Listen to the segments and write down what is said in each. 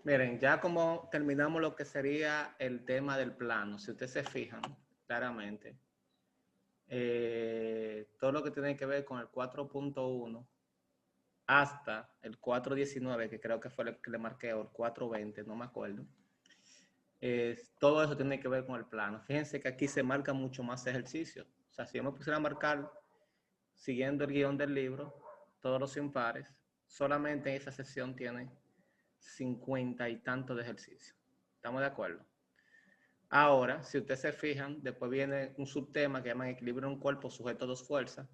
Miren, ya como terminamos lo que sería el tema del plano, si ustedes se fijan claramente, todo lo que tiene que ver con el 4.1 hasta el 4.19, que creo que fue el que le marqué, o el 4.20, no me acuerdo, todo eso tiene que ver con el plano. Fíjense que aquí se marca mucho más ejercicio. O sea, si yo me pusiera a marcar siguiendo el guión del libro, todos los impares, solamente en esa sesión tiene 50 y tantos de ejercicio. ¿Estamos de acuerdo? Ahora, si ustedes se fijan, después viene un subtema que llaman equilibrio en un cuerpo sujeto a dos fuerzas,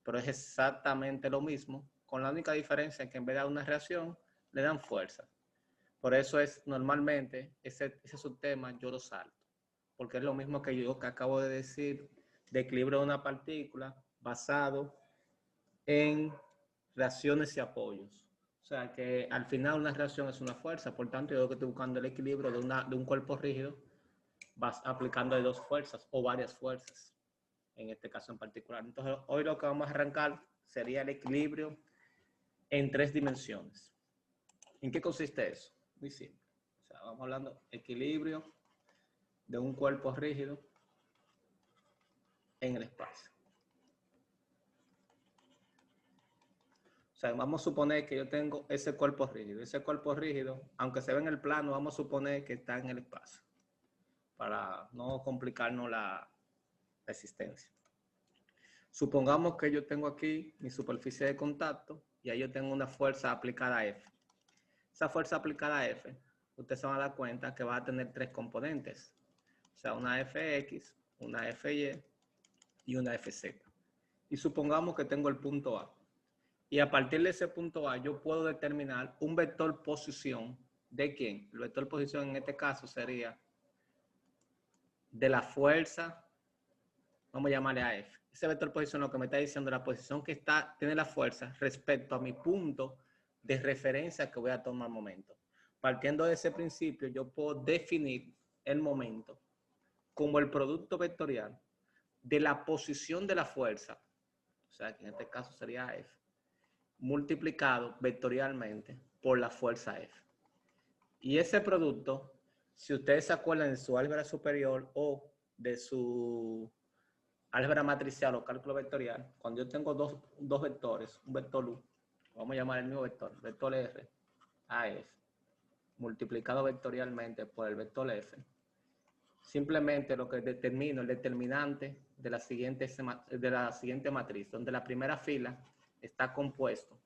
pero es exactamente lo mismo, con la única diferencia que en vez de dar una reacción, le dan fuerza. Por eso es normalmente ese subtema yo lo salto, porque es lo mismo que yo que acabo de decir de equilibrio de una partícula basado en reacciones y apoyos. O sea que al final una reacción es una fuerza, por tanto yo que estoy buscando el equilibrio de un cuerpo rígido, vas aplicando de dos fuerzas o varias fuerzas, en este caso en particular. Entonces hoy lo que vamos a arrancar sería el equilibrio en tres dimensiones. ¿En qué consiste eso? Muy simple. O sea, vamos hablando de equilibrio de un cuerpo rígido en el espacio. O sea, vamos a suponer que yo tengo ese cuerpo rígido. Ese cuerpo rígido, aunque se ve en el plano, vamos a suponer que está en el espacio, para no complicarnos la existencia. Supongamos que yo tengo aquí mi superficie de contacto y ahí yo tengo una fuerza aplicada a F. Esa fuerza aplicada a F, usted se va a dar cuenta que va a tener tres componentes. O sea, una Fx, una Fy y una Fz. Y supongamos que tengo el punto A. Y a partir de ese punto A, yo puedo determinar un vector posición de quién. El vector posición en este caso sería de la fuerza, vamos a llamarle a F. Ese vector posición lo que me está diciendo la posición que tiene la fuerza respecto a mi punto de referencia que voy a tomar momento. Partiendo de ese principio, yo puedo definir el momento como el producto vectorial de la posición de la fuerza, o sea, que en este caso sería F, multiplicado vectorialmente por la fuerza F. Y ese producto, si ustedes se acuerdan de su álgebra superior o de su álgebra matricial o cálculo vectorial, cuando yo tengo dos vectores, un vector U, vamos a llamar el mismo vector, vector R, AF, multiplicado vectorialmente por el vector F, simplemente lo que determino, el determinante de la siguiente matriz, donde la primera fila está compuesto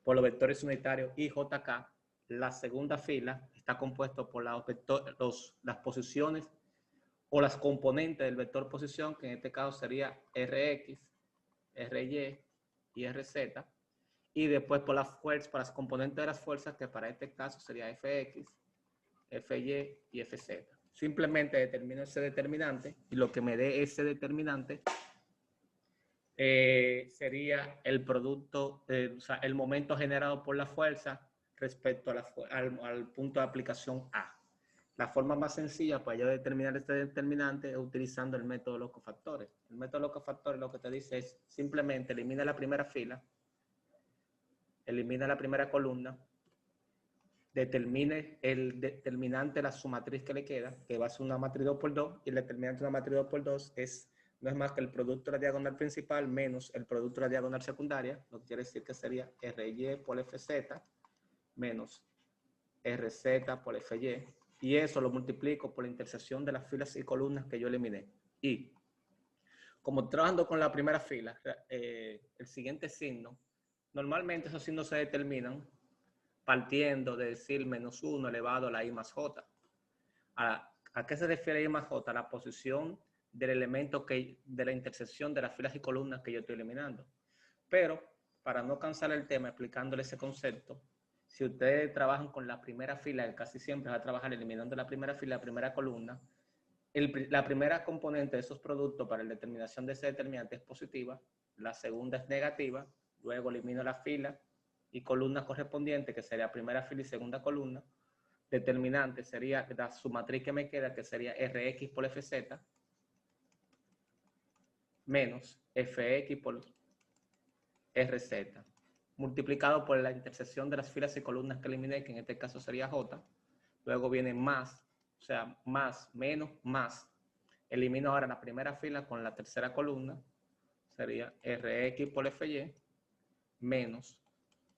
por los vectores unitarios I, J, K, la segunda fila está compuesto por las posiciones o las componentes del vector posición, que en este caso sería Rx, Ry y Rz, y después por las fuerzas, por las componentes de las fuerzas, que para este caso sería Fx, Fy y Fz. Simplemente determino ese determinante y lo que me dé ese determinante sería el producto, o sea, el momento generado por la fuerza respecto a al punto de aplicación A. La forma más sencilla para yo determinar este determinante es utilizando el método de los cofactores. El método de los cofactores lo que te dice es simplemente elimina la primera fila, elimina la primera columna, determine el determinante de la sumatriz que le queda, que va a ser una matriz 2 por 2, y el determinante de una matriz 2 por 2 no es más que el producto de la diagonal principal menos el producto de la diagonal secundaria, lo que quiere decir que sería Ry por Fz menos Rz por Fy, y eso lo multiplico por la intersección de las filas y columnas que yo eliminé. Y como trabajando con la primera fila, el siguiente signo, normalmente esos signos se determinan partiendo de decir menos 1 elevado a la I más J. ¿A qué se refiere I más J? A la posición del elemento de la intersección de las filas y columnas que yo estoy eliminando. Pero, para no cansar el tema explicándole ese concepto, si ustedes trabajan con la primera fila, casi siempre va a trabajar eliminando la primera fila, la primera columna, la primera componente de esos productos para la determinación de ese determinante es positiva, la segunda es negativa, luego elimino la fila y columna correspondiente, que sería primera fila y segunda columna. Determinante sería la sumatriz que me queda, que sería Rx por Fz, menos Fx por Rz, multiplicado por la intersección de las filas y columnas que eliminé, que en este caso sería J, luego viene más, o sea, más, menos, más. Elimino ahora la primera fila con la tercera columna, sería Rx por Fy menos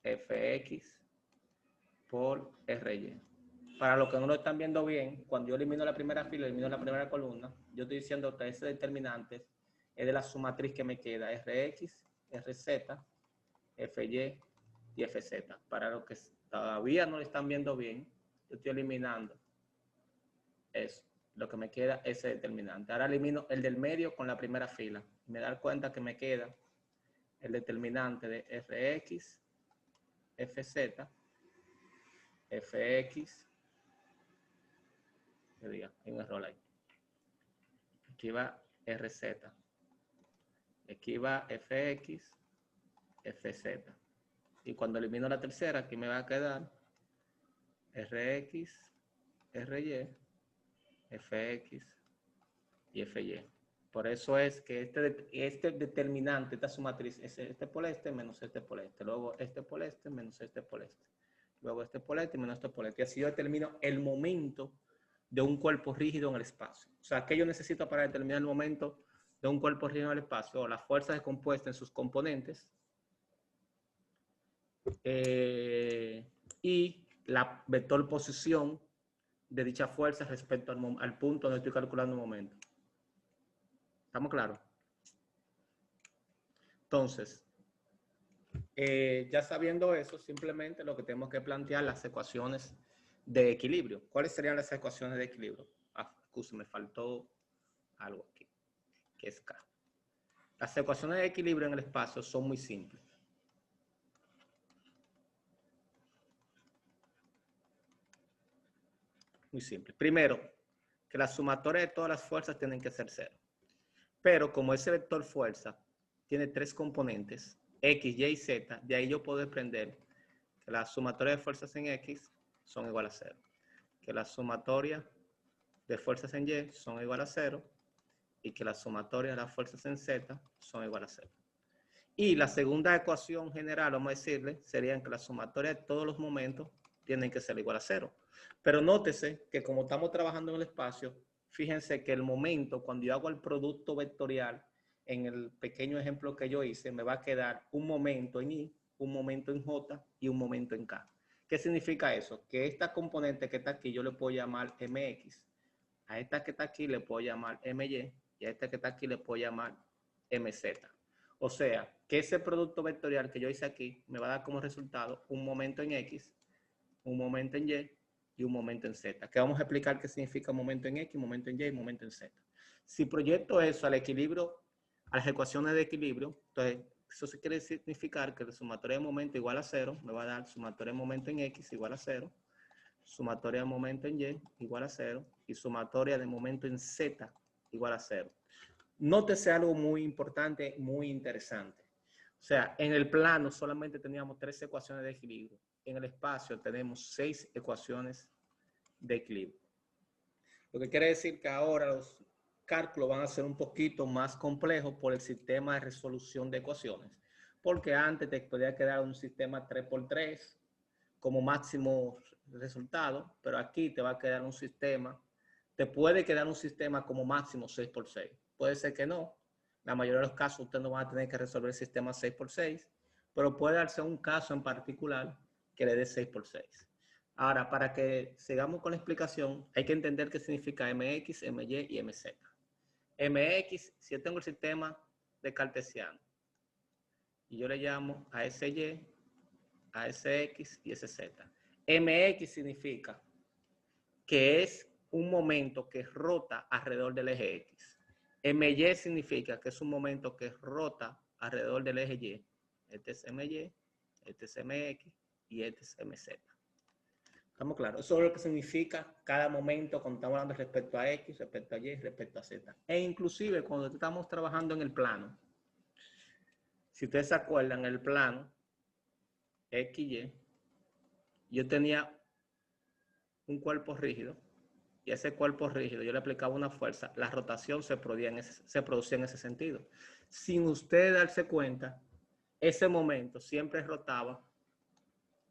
Fx por Ry. Para los que no lo están viendo bien, cuando yo elimino la primera fila, elimino la primera columna, yo estoy diciendo que ese determinante es de la sumatriz que me queda, Rx, Rz, Fy y Fz. Para los que todavía no lo están viendo bien, yo estoy eliminando eso. Lo que me queda es ese determinante. Ahora elimino el del medio con la primera fila. Me da cuenta que me queda el determinante de Rx, Fz, Fx, que diga, hay un error ahí. Aquí va Rz. Aquí va Fx, Fz. Y cuando elimino la tercera, aquí me va a quedar Rx, Ry, Fx y Fy. Por eso es que este determinante, esta sumatriz, es este por este menos este por este. Luego este por este menos este por este. Luego este por este menos este por este. Y así yo determino el momento de un cuerpo rígido en el espacio. O sea, ¿qué yo necesito para determinar el momento de un cuerpo rígido en el espacio? O las fuerzas compuestas en sus componentes. Y la vector posición de dicha fuerza respecto al punto donde estoy calculando un momento. ¿Estamos claros? Entonces, ya sabiendo eso, simplemente lo que tenemos que plantear las ecuaciones de equilibrio. ¿Cuáles serían las ecuaciones de equilibrio? Excusa, me faltó algo aquí, que es K. Las ecuaciones de equilibrio en el espacio son muy simples. Muy simple. Primero, que la sumatoria de todas las fuerzas tienen que ser cero. Pero como ese vector fuerza tiene tres componentes, X, Y y Z, de ahí yo puedo desprender que la sumatoria de fuerzas en X son igual a cero. Que la sumatoria de fuerzas en Y son igual a cero. Y que la sumatoria de las fuerzas en Z son igual a cero. Y la segunda ecuación general, vamos a decirle, sería que la sumatoria de todos los momentos tienen que ser igual a cero. Pero nótese que como estamos trabajando en el espacio, fíjense que el momento, cuando yo hago el producto vectorial, en el pequeño ejemplo que yo hice, me va a quedar un momento en Y, un momento en J y un momento en K. ¿Qué significa eso? Que esta componente que está aquí yo le puedo llamar MX, a esta que está aquí le puedo llamar MY y a esta que está aquí le puedo llamar MZ. O sea, que ese producto vectorial que yo hice aquí me va a dar como resultado un momento en X, un momento en Y y un momento en Z. Que vamos a explicar qué significa un momento en X, un momento en Y y un momento en Z. Si proyecto eso al equilibrio, a las ecuaciones de equilibrio, entonces eso quiere significar que la sumatoria de momento igual a 0 me va a dar sumatoria de momento en X igual a 0, sumatoria de momento en Y igual a 0 y sumatoria de momento en Z igual a 0. Nótese algo muy importante, muy interesante. O sea, en el plano solamente teníamos 3 ecuaciones de equilibrio. En el espacio tenemos 6 ecuaciones de equilibrio. Lo que quiere decir que ahora los cálculos van a ser un poquito más complejos por el sistema de resolución de ecuaciones. Porque antes te podía quedar un sistema 3x3 como máximo resultado, pero aquí te va a quedar un sistema, te puede quedar un sistema como máximo 6x6. Puede ser que no. La mayoría de los casos usted no va a tener que resolver el sistema 6x6, pero puede darse un caso en particular que le dé 6x6. Ahora, para que sigamos con la explicación, hay que entender qué significa MX, MY y MZ. MX, si yo tengo el sistema de cartesiano, y yo le llamo a SY, a SX y SZ. MX significa que es un momento que rota alrededor del eje X. MY significa que es un momento que rota alrededor del eje Y. Este es MY, este es MX y este es MZ. ¿Estamos claros? Eso es lo que significa cada momento cuando estamos hablando respecto a X, respecto a Y, respecto a Z. E inclusive cuando estamos trabajando en el plano, si ustedes se acuerdan, el plano X, Y, yo tenía un cuerpo rígido y a ese cuerpo rígido yo le aplicaba una fuerza, la rotación se producía en ese sentido. Sin usted darse cuenta, ese momento siempre rotaba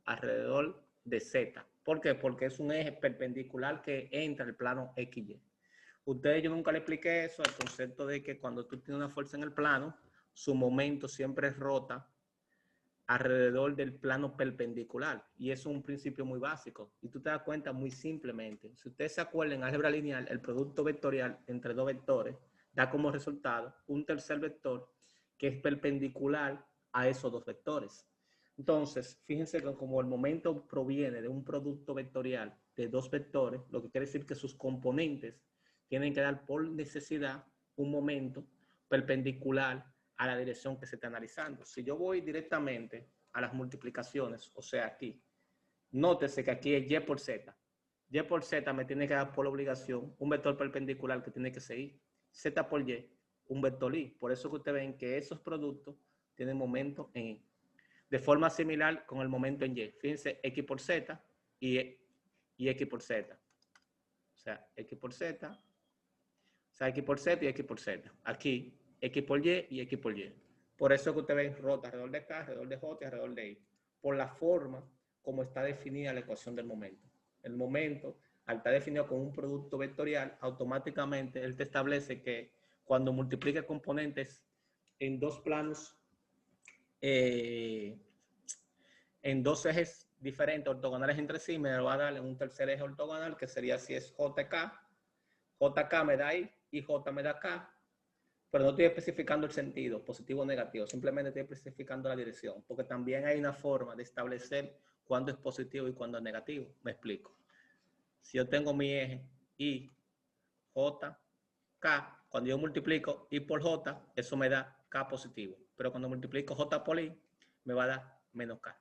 alrededor de Z, ¿Por qué? Porque es un eje perpendicular que entra en el plano XY. Ustedes, yo nunca le expliqué eso, el concepto de que cuando tú tienes una fuerza en el plano, su momento siempre rota alrededor del plano perpendicular. Y eso es un principio muy básico. Y tú te das cuenta muy simplemente. Si ustedes se acuerdan en álgebra lineal, el producto vectorial entre dos vectores da como resultado un tercer vector que es perpendicular a esos dos vectores. Entonces, fíjense que como el momento proviene de un producto vectorial de dos vectores, lo que quiere decir que sus componentes tienen que dar por necesidad un momento perpendicular a la dirección que se está analizando. Si yo voy directamente a las multiplicaciones, o sea, aquí, nótese que aquí es Y por Z. Y por Z me tiene que dar por obligación un vector perpendicular que tiene que seguir. Z por Y, un vector Y. Por eso que ustedes ven que esos productos tienen momento en Y. De forma similar con el momento en Y. Fíjense, X por Z y X por Z. O sea, X por Z. O sea, X por Z y X por Z. Aquí, X por Y y X por Y. Por eso que ustedes ven rota alrededor de K, alrededor de J y alrededor de Y. Por la forma como está definida la ecuación del momento. El momento, al estar definido como un producto vectorial, automáticamente él te establece que cuando multiplica componentes en dos planos, en dos ejes diferentes, ortogonales entre sí, me va a dar un tercer eje ortogonal, que sería si es JK. JK me da I y J me da K. Pero no estoy especificando el sentido, positivo o negativo, simplemente estoy especificando la dirección, porque también hay una forma de establecer cuándo es positivo y cuándo es negativo. Me explico. Si yo tengo mi eje I, J, K, cuando yo multiplico I por J, eso me da K positivo. Pero cuando multiplico J por I, me va a dar menos K.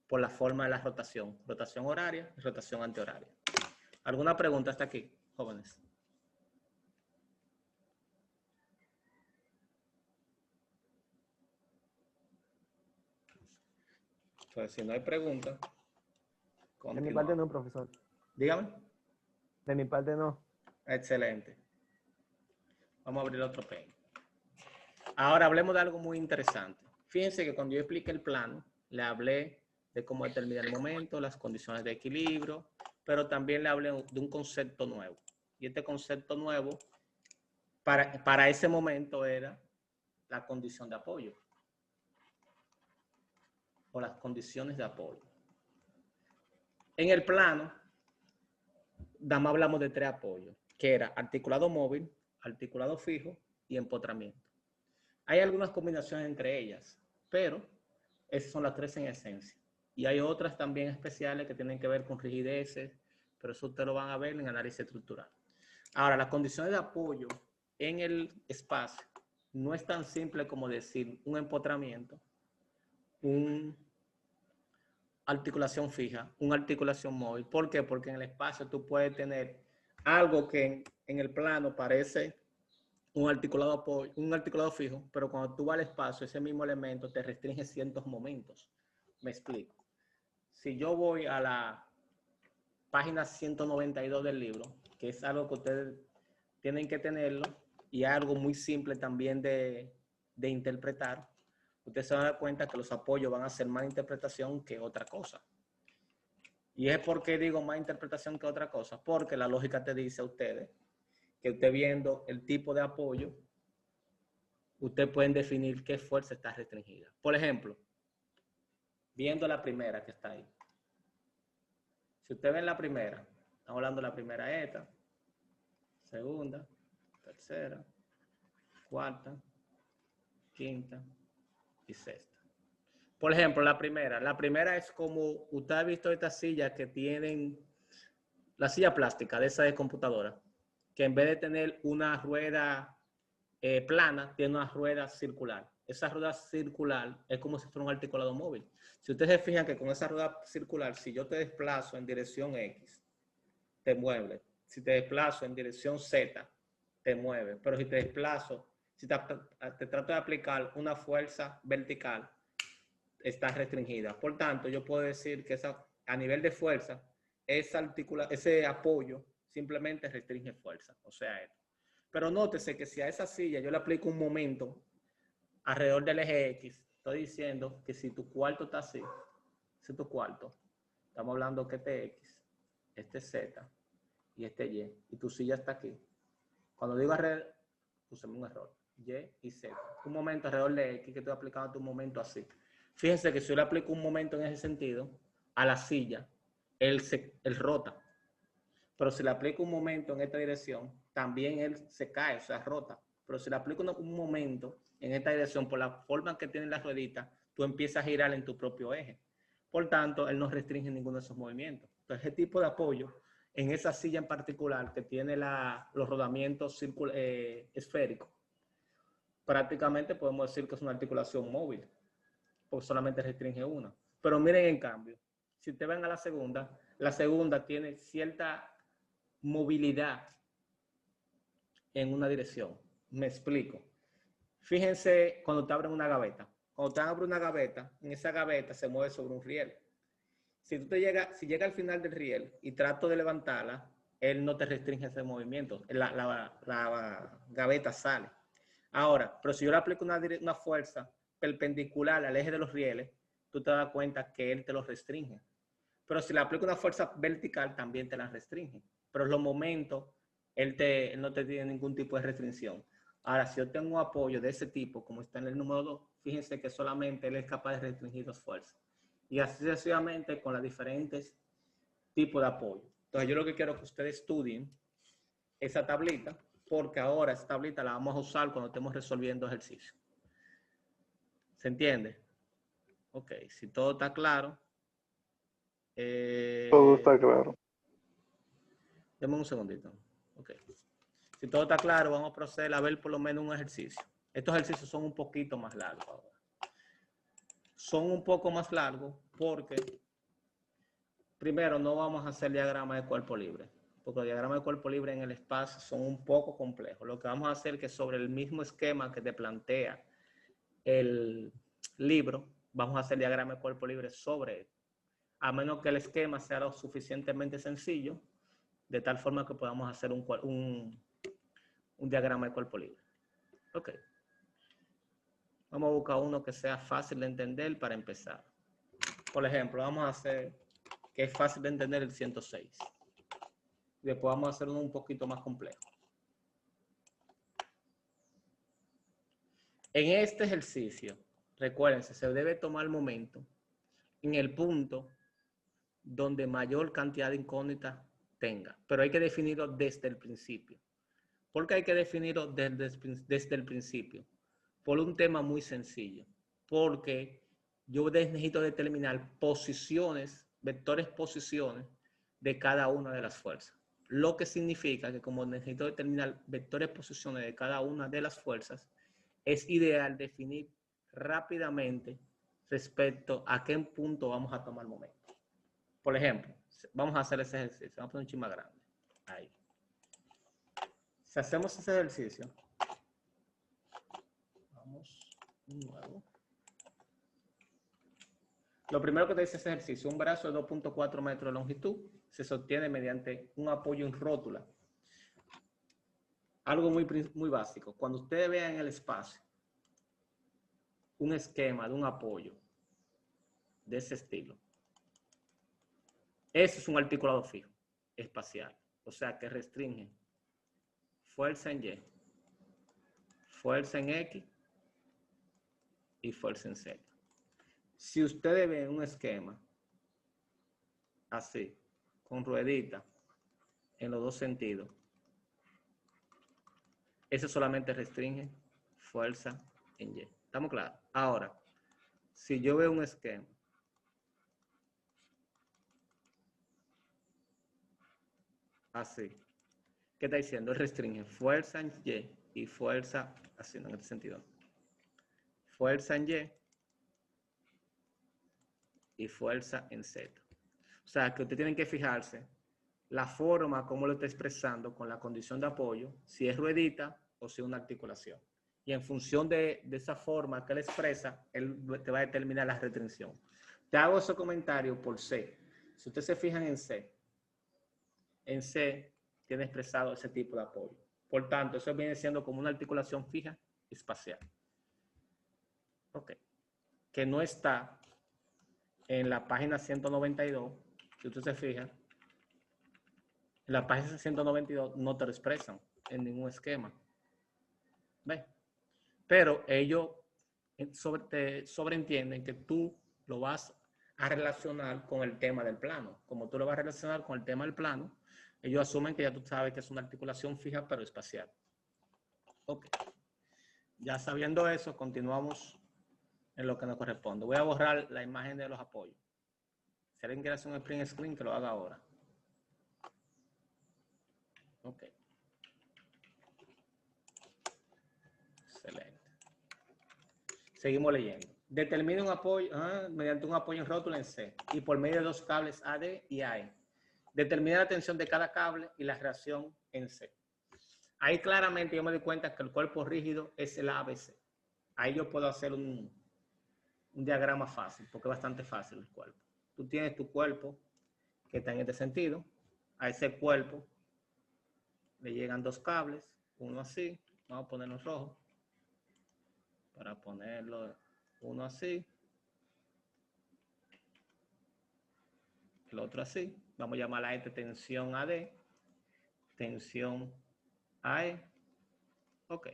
Por la forma de la rotación. Rotación horaria y rotación antihoraria. ¿Alguna pregunta hasta aquí, jóvenes? Pues si no hay preguntas, de mi parte no, profesor. Dígame. De mi parte no. Excelente. Vamos a abrir otro page. Ahora hablemos de algo muy interesante. Fíjense que cuando yo expliqué el plano, le hablé de cómo determinar el momento, las condiciones de equilibrio, pero también le hablé de un concepto nuevo. Y este concepto nuevo, para ese momento, era la condición de apoyo. O las condiciones de apoyo. En el plano, nada más hablamos de tres apoyos, que era articulado móvil, articulado fijo y empotramiento. Hay algunas combinaciones entre ellas, pero esas son las tres en esencia. Y hay otras también especiales que tienen que ver con rigideces, pero eso ustedes lo van a ver en análisis estructural. Ahora, las condiciones de apoyo en el espacio no es tan simple como decir un empotramiento, una articulación fija, una articulación móvil. ¿Por qué? Porque en el espacio tú puedes tener algo que en el plano parece un articulado fijo, pero cuando tú vas al espacio, ese mismo elemento te restringe ciertos momentos. Me explico. Si yo voy a la página 192 del libro, que es algo que ustedes tienen que tenerlo, y algo muy simple también de interpretar, ustedes se van a dar cuenta que los apoyos van a ser más interpretación que otra cosa. ¿Y es porque digo más interpretación que otra cosa? Porque la lógica te dice a ustedes que usted viendo el tipo de apoyo, ustedes pueden definir qué fuerza está restringida. Por ejemplo, viendo la primera que está ahí. Si usted ve la primera, estamos hablando de la primera esta, segunda, tercera, cuarta, quinta y sexta. Por ejemplo, la primera es como usted ha visto estas sillas que tienen la silla plástica de esa de computadora, que en vez de tener una rueda plana, tiene una rueda circular. Esa rueda circular es como si fuera un articulado móvil. Si ustedes se fijan que con esa rueda circular, si yo te desplazo en dirección X, te mueve. Si te desplazo en dirección Z, te mueve. Pero si te desplazo, si te trato de aplicar una fuerza vertical, está restringida. Por tanto, yo puedo decir que a nivel de fuerza, ese apoyo simplemente restringe fuerza. O sea, esto. Pero nótese que si a esa silla yo le aplico un momento alrededor del eje X, estoy diciendo que si tu cuarto está así, si tu cuarto, Estamos hablando que este X, este Z y este Y. Y tu silla está aquí. Cuando digo alrededor, puse un error. Y y Z. Un momento alrededor de X que estoy aplicando un momento así. Fíjense que si yo le aplico un momento en ese sentido a la silla, él rota. Pero si le aplico un momento en esta dirección, también él se cae, o sea, rota. Pero si le aplico un momento en esta dirección, por la forma que tiene la ruedita, tú empiezas a girar en tu propio eje. Por tanto, él no restringe ninguno de esos movimientos. Entonces, ese tipo de apoyo, en esa silla en particular, que tiene los rodamientos esféricos, prácticamente podemos decir que es una articulación móvil, porque solamente restringe una. Pero miren en cambio, si ustedes ven a la segunda tiene cierta movilidad en una dirección. Me explico. Fíjense cuando te abren una gaveta. Cuando te abren una gaveta, en esa gaveta se mueve sobre un riel. Si llega al final del riel y trato de levantarla, él no te restringe ese movimiento. La gaveta sale. Ahora, pero si yo le aplico una fuerza perpendicular al eje de los rieles, tú te das cuenta que él te lo restringe. Pero si le aplico una fuerza vertical, también te la restringe. Pero en los momentos, él no te tiene ningún tipo de restricción. Ahora, si yo tengo un apoyo de ese tipo, como está en el número 2, fíjense que solamente él es capaz de restringir dos fuerzas. Y así sucesivamente con los diferentes tipos de apoyo. Entonces, yo lo que quiero es que ustedes estudien esa tablita, porque ahora esa tablita la vamos a usar cuando estemos resolviendo ejercicios. ¿Se entiende? Ok, si todo está claro. Todo está claro. Deme un segundito. Ok. Si todo está claro, vamos a proceder a ver por lo menos un ejercicio. Estos ejercicios son un poquito más largos ahora. Son un poco más largos porque, primero, no vamos a hacer diagrama de cuerpo libre, porque los diagramas de cuerpo libre en el espacio son un poco complejos. Lo que vamos a hacer es que sobre el mismo esquema que te plantea el libro, vamos a hacer diagrama de cuerpo libre sobre él, a menos que el esquema sea lo suficientemente sencillo, de tal forma que podamos hacer un diagrama de cuerpo libre. Ok. Vamos a buscar uno que sea fácil de entender para empezar. Por ejemplo, vamos a hacer que es fácil de entender el 106. Después vamos a hacer uno un poquito más complejo. En este ejercicio, recuérdense, se debe tomar el momento en el punto donde mayor cantidad de incógnitas tenga. Pero hay que definirlo desde el principio. ¿Por qué hay que definirlo desde el principio? Por un tema muy sencillo. Porque yo necesito determinar posiciones, vectores posiciones de cada una de las fuerzas. Lo que significa que como necesito determinar vectores posiciones de cada una de las fuerzas, es ideal definir rápidamente respecto a qué punto vamos a tomar el momento. Por ejemplo, vamos a hacer ese ejercicio. Vamos a poner un chin más grande. Ahí. Si hacemos ese ejercicio, vamos nuevo. Lo primero que te dice ese ejercicio, un brazo de 2.4 metros de longitud se sostiene mediante un apoyo en rótula. Algo muy básico. Cuando ustedes vean en el espacio un esquema de un apoyo de ese estilo, eso es un articulado fijo, espacial. O sea, que restringe fuerza en Y, fuerza en X y fuerza en Z. Si ustedes ven un esquema así, con ruedita en los dos sentidos, eso solamente restringe fuerza en Y. ¿Estamos claros? Ahora, si yo veo un esquema así, ¿qué está diciendo? Restringe fuerza en Y y fuerza, así, no en este sentido. Fuerza en Y y fuerza en Z. O sea, que ustedes tienen que fijarse la forma como lo está expresando con la condición de apoyo, si es ruedita o si es una articulación. Y en función de esa forma que él expresa, él te va a determinar la restricción. Te hago ese comentario por C. Si ustedes se fijan en C tiene expresado ese tipo de apoyo. Por tanto, eso viene siendo como una articulación fija espacial. Ok. Que no está en la página 192 Si usted se fija, en la página 192 no te lo expresan en ningún esquema. ¿Ves? Pero ellos te sobreentienden que tú lo vas a relacionar con el tema del plano. Como tú lo vas a relacionar con el tema del plano, ellos asumen que ya tú sabes que es una articulación fija pero espacial. Ok. Ya sabiendo eso, continuamos en lo que nos corresponde. Voy a borrar la imagen de los apoyos. Si alguien quiere hacer un print screen, que lo haga ahora. Ok. Excelente. Seguimos leyendo. Determina un apoyo mediante un apoyo en rótulo en C y por medio de dos cables AD y AE. Determina la tensión de cada cable y la reacción en C. Ahí claramente yo me doy cuenta que el cuerpo rígido es el ABC. Ahí yo puedo hacer un diagrama fácil, porque es bastante fácil el cuerpo. Tú tienes tu cuerpo que está en este sentido. A ese cuerpo le llegan dos cables, uno así, vamos a ponerlo rojo, para ponerlo uno así, el otro así. Vamos a llamar a este tensión AD, tensión AE. Ok.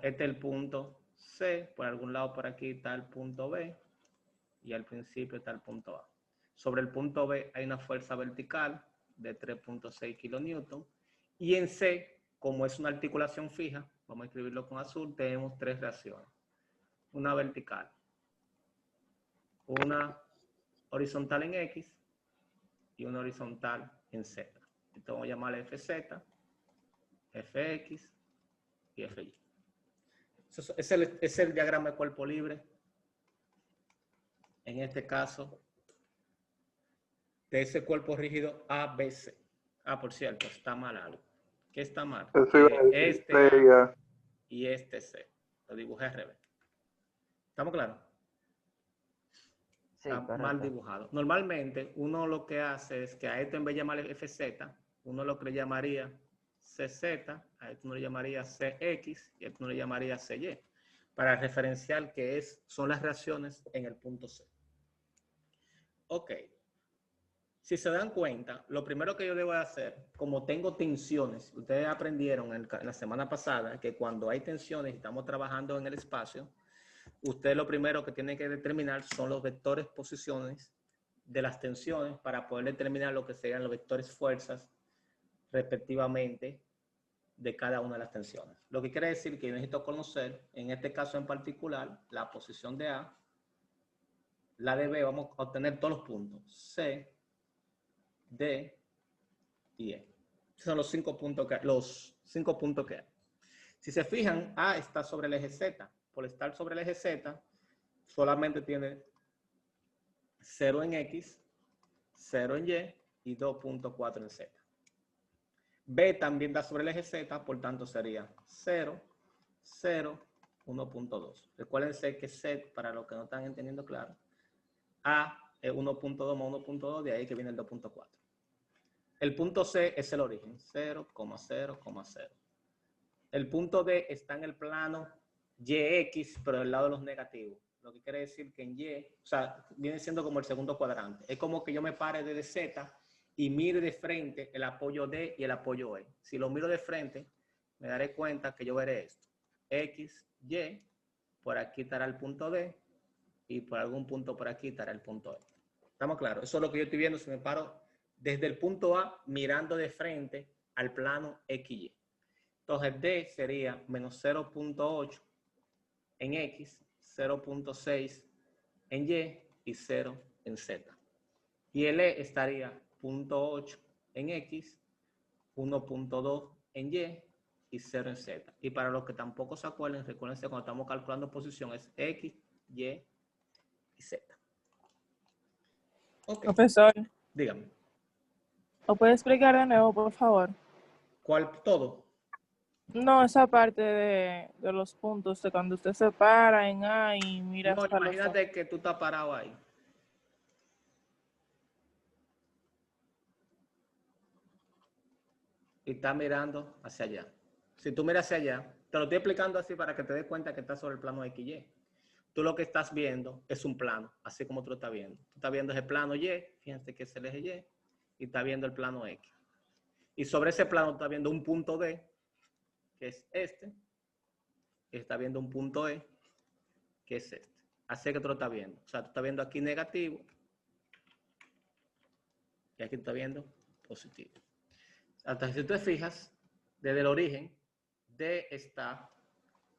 Este es el punto C, por algún lado por aquí está el punto B y al principio está el punto A. Sobre el punto B hay una fuerza vertical de 3.6 kilonewton y en C, como es una articulación fija, vamos a escribirlo con azul, tenemos tres reacciones. Una vertical, una horizontal en X y una horizontal en Z. Esto vamos a llamarle FZ, FX y FY. Es el diagrama de cuerpo libre. En este caso, de ese cuerpo rígido ABC. Por cierto, está mal algo. ¿Qué está mal? Este A y este C. Lo dibujé al revés. ¿Estamos claros? Sí, está mal dibujado. Normalmente, uno lo que hace es que a esto en vez de llamarle FZ, uno lo que le llamaría CZ, a esto uno le llamaría CX y a esto uno le llamaría CY, para referenciar que son las reacciones en el punto C. Ok. Si se dan cuenta, lo primero que yo debo hacer, como tengo tensiones, ustedes aprendieron en la semana pasada que cuando hay tensiones y estamos trabajando en el espacio, usted lo primero que tiene que determinar son los vectores posiciones de las tensiones para poder determinar lo que serían los vectores fuerzas respectivamente de cada una de las tensiones. Lo que quiere decir que yo necesito conocer, en este caso en particular, la posición de A, la de B, vamos a obtener todos los puntos, C, D y E. Esos son los 5 puntos que hay. Si se fijan, A está sobre el eje Z. Por estar sobre el eje Z, solamente tiene 0 en X, 0 en Y y 2.4 en Z. B también está sobre el eje Z, por tanto sería 0, 0, 1.2. Recuérdense que Z, para los que no están entendiendo claro, A es 1.2 más 1.2, de ahí que viene el 2.4. El punto C es el origen, 0,0,0. El punto D está en el plano YX, pero del lado de los negativos. Lo que quiere decir que en Y, o sea, viene siendo como el segundo cuadrante. Es como que yo me pare desde Z y mire de frente el apoyo D y el apoyo E. Si lo miro de frente, me daré cuenta que yo veré esto. X, Y, por aquí estará el punto D y por algún punto por aquí estará el punto E. ¿Estamos claros? Eso es lo que yo estoy viendo si me paro desde el punto A mirando de frente al plano XY. Entonces D sería menos 0.8 en X, 0.6 en Y y 0 en Z. Y el E estaría 0.8 en X, 1.2 en Y y 0 en Z. Y para los que tampoco se acuerden, recuérdense cuando estamos calculando posición es X, Y y Z. Okay. Profesor, Dígame. ¿lo puede explicar de nuevo, por favor? ¿Cuál? Todo. No, esa parte de los puntos, de cuando usted se para en A y mira No, hasta los... imagínate que tú estás parado ahí. Y estás mirando hacia allá. Si tú miras hacia allá, te lo estoy explicando así para que te des cuenta que estás sobre el plano XY. tú lo que estás viendo es un plano, así como tú lo estás viendo. Tú estás viendo ese plano Y, fíjense que es el eje Y, y estás viendo el plano X. Y sobre ese plano tú estás viendo un punto D, que es este, y está viendo un punto E, que es este. Así que tú lo estás viendo. O sea, tú estás viendo aquí negativo, y aquí tú estás viendo positivo. Entonces, si tú te fijas, desde el origen, D está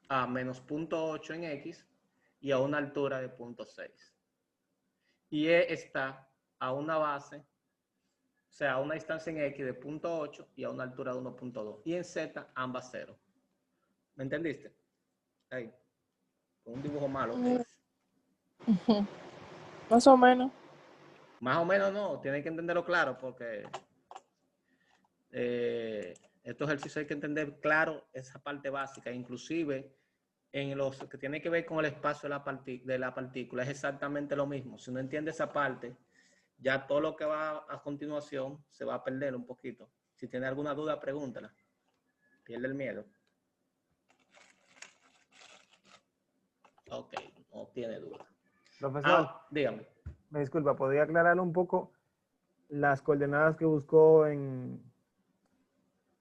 a menos 0.8 en X y a una altura de 0.6. Y E está a una base, o sea, a una distancia en X de 0.8 y a una altura de 1.2. Y en Z, ambas 0. ¿Me entendiste? Ahí. Con un dibujo malo. Más o menos. Más o menos no, tienen que entenderlo claro porque estos ejercicios hay que entender claro esa parte básica. Inclusive en los que tiene que ver con el espacio de la partícula es exactamente lo mismo. Si no entiende esa parte, ya todo lo que va a continuación se va a perder un poquito. Si tiene alguna duda, pregúntala. Pierde el miedo. Ok, no tiene duda. Profesor, dígame. me disculpa, ¿podría aclarar un poco las coordenadas que buscó en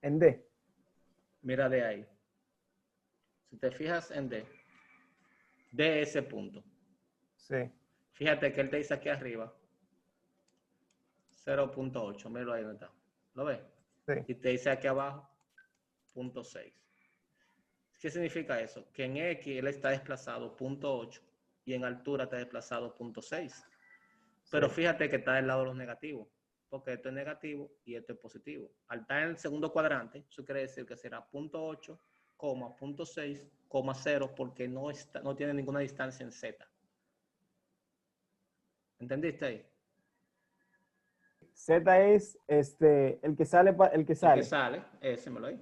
D? Mira de ahí. Si te fijas en D, de ese punto. Sí. Fíjate que él te dice aquí arriba 0.8, míralo ahí donde está. ¿Lo ves? Sí. Y te dice aquí abajo 0.6. ¿Qué significa eso? Que en X él está desplazado 0.8 y en altura está desplazado 0.6. Pero Sí. fíjate que está del lado de los negativos, porque esto es negativo y esto es positivo. Al estar en el segundo cuadrante, eso quiere decir que será 0.8, 0.6, 0, porque no tiene ninguna distancia en Z. ¿Entendiste ahí? Z es el que sale. El que sale, ese me lo doy.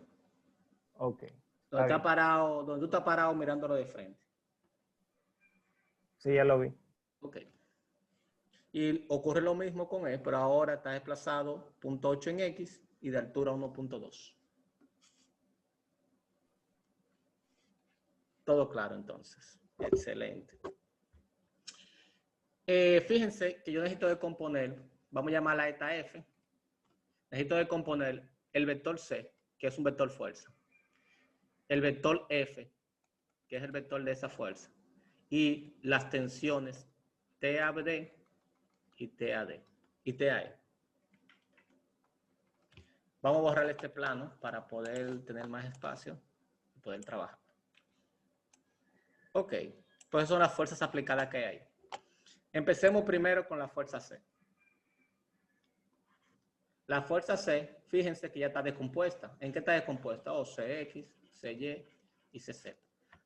Ok. Donde tú estás parado mirándolo de frente. Sí, ya lo vi. Ok. Y ocurre lo mismo con E, pero ahora está desplazado 0.8 en X y de altura 1.2. Todo claro entonces. Excelente. Fíjense que yo necesito decomponer, vamos a llamarla esta F, necesito decomponer el vector C, que es un vector fuerza, el vector F, que es el vector de esa fuerza, y las tensiones TAD y TAD y TAE. Vamos a borrar este plano para poder tener más espacio y poder trabajar. Ok, pues son las fuerzas aplicadas que hay ahí. Empecemos primero con la fuerza C. La fuerza C, fíjense que ya está descompuesta. ¿En qué está descompuesta? CX, CY y CZ.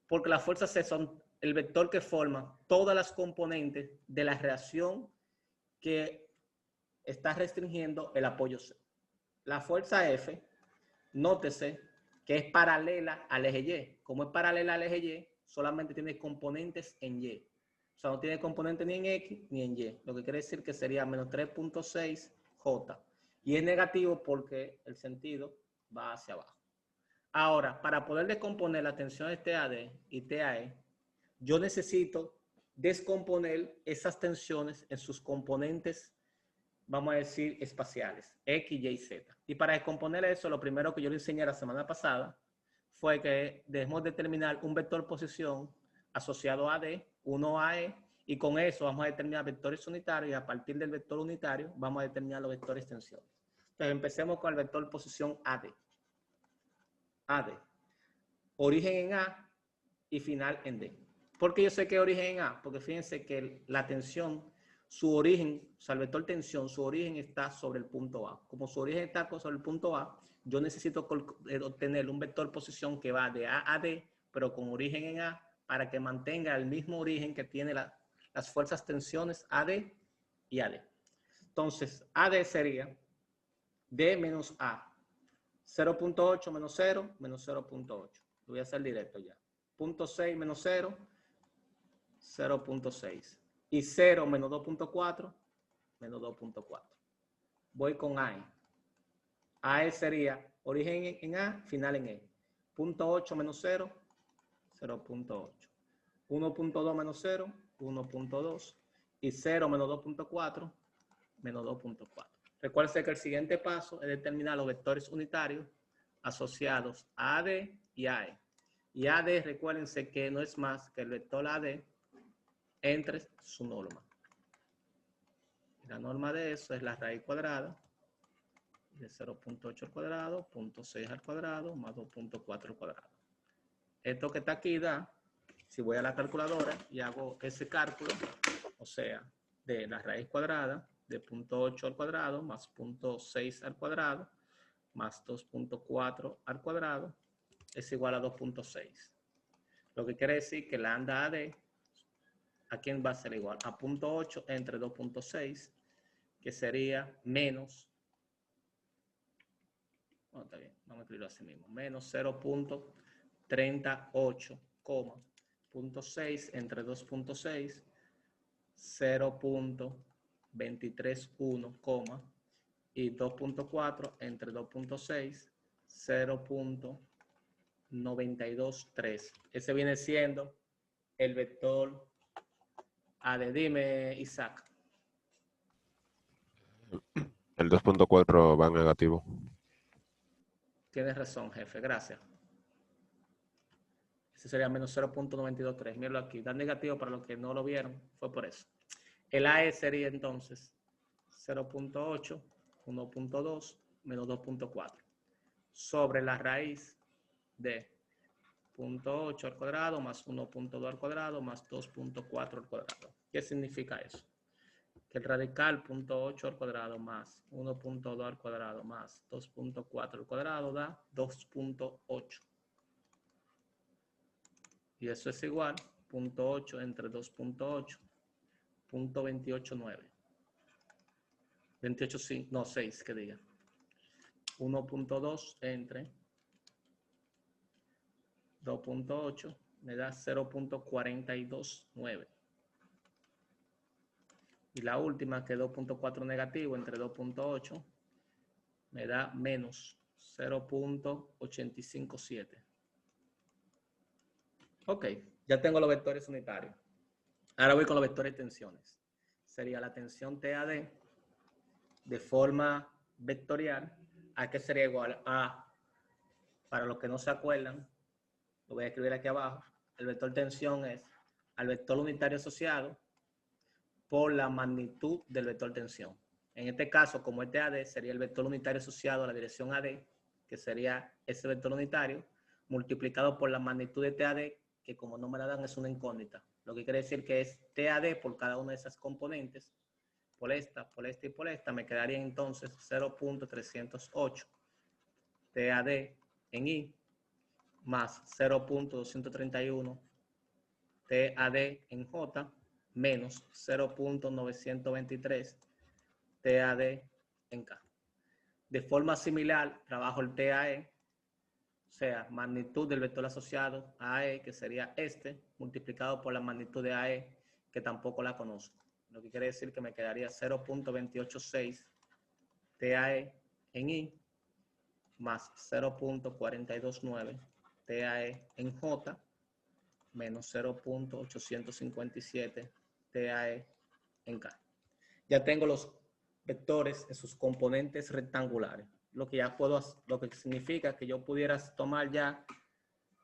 Porque las fuerzas C son el vector que forma todas las componentes de la reacción que está restringiendo el apoyo C. La fuerza F, nótese que es paralela al eje Y. Como es paralela al eje Y, solamente tiene componentes en Y. O sea, no tiene componentes ni en X ni en Y. Lo que quiere decir que sería menos 3.6 J. Y es negativo porque el sentido va hacia abajo. Ahora, para poder descomponer las tensiones TAD y TAE, yo necesito descomponer esas tensiones en sus componentes, vamos a decir, espaciales, X, Y, Z. Y para descomponer eso, lo primero que yo le enseñé la semana pasada fue que debemos determinar un vector posición asociado a D, uno a E, y con eso vamos a determinar vectores unitarios y a partir del vector unitario vamos a determinar los vectores tensiones. Entonces empecemos con el vector posición AD. AD. Origen en A y final en D. ¿Por qué yo sé que origen en A? Porque fíjense que la tensión, su origen, o sea, el vector tensión, su origen está sobre el punto A. Como su origen está sobre el punto A, yo necesito obtener un vector posición que va de A a D, pero con origen en A, para que mantenga el mismo origen que tiene las fuerzas tensiones AD y AD. Entonces, AD sería D menos A. 0.8 menos 0, menos 0.8. Lo voy a hacer directo ya. 0.6 menos 0, 0.6. Y 0 menos 2.4, menos 2.4. Voy con AE. AE sería origen en A, final en E. 0.8 menos 0, 0.8. 1.2 menos 0, 1.2. Y 0 menos 2.4, menos 2.4. Recuerden que el siguiente paso es determinar los vectores unitarios asociados a AD y AE. Y AD, recuérdense que no es más que el vector AD entre su norma. La norma de eso es la raíz cuadrada de 0.8 al cuadrado, 0.6 al cuadrado, más 2.4 al cuadrado. Esto que está aquí da, si voy a la calculadora y hago ese cálculo, o sea, de la raíz cuadrada de 0.8 al cuadrado más 0.6 al cuadrado más 2.4 al cuadrado es igual a 2.6. Lo que quiere decir que lambda AD, ¿a quién va a ser igual? A 0.8 entre 2.6, que sería menos, bueno, está bien, vamos a escribirlo así mismo, menos 0.38, 0.6 entre 2.6, 0.231, y 2.4 entre 2.6, 0.923. Ese viene siendo el vector AD. Dime, Isaac. El 2.4 va en negativo. Tienes razón, jefe. Gracias. Ese sería menos 0.923. Míralo aquí. Da negativo para los que no lo vieron. Fue por eso. El AE sería entonces 0.8, 1.2, menos 2.4. Sobre la raíz de 0.8 al cuadrado más 1.2 al cuadrado más 2.4 al cuadrado. ¿Qué significa eso? Que el radical 0.8 al cuadrado más 1.2 al cuadrado más 2.4 al cuadrado da 2.8. Y eso es igual 0.8 entre 2.8, 0.289. 28, no, 6, que diga. 1.2 entre 2.8 me da 0.429. Y la última, que es 2.4 negativo entre 2.8, me da menos 0.857. Ok, ya tengo los vectores unitarios. Ahora voy con los vectores de tensiones. Sería la tensión TAD de forma vectorial. ¿A qué sería igual? A, para los que no se acuerdan, lo voy a escribir aquí abajo. El vector tensión es al vector unitario asociado por la magnitud del vector tensión. En este caso, como este AD sería el vector unitario asociado a la dirección AD, que sería ese vector unitario, multiplicado por la magnitud de TAD, que como no me la dan es una incógnita. Lo que quiere decir que es TAD por cada una de esas componentes, por esta y por esta, me quedaría entonces 0.308 TAD en I, más 0.231 TAD en J, menos 0.923 TAD en K. De forma similar, trabajo el TAE, o sea, magnitud del vector asociado a AE, que sería este, multiplicado por la magnitud de AE, que tampoco la conozco. Lo que quiere decir que me quedaría 0.286 TAE en I, más 0.429 TAE en J, menos 0.857 TAE en K. Ya tengo los vectores en sus componentes rectangulares, lo que significa que yo pudiera tomar ya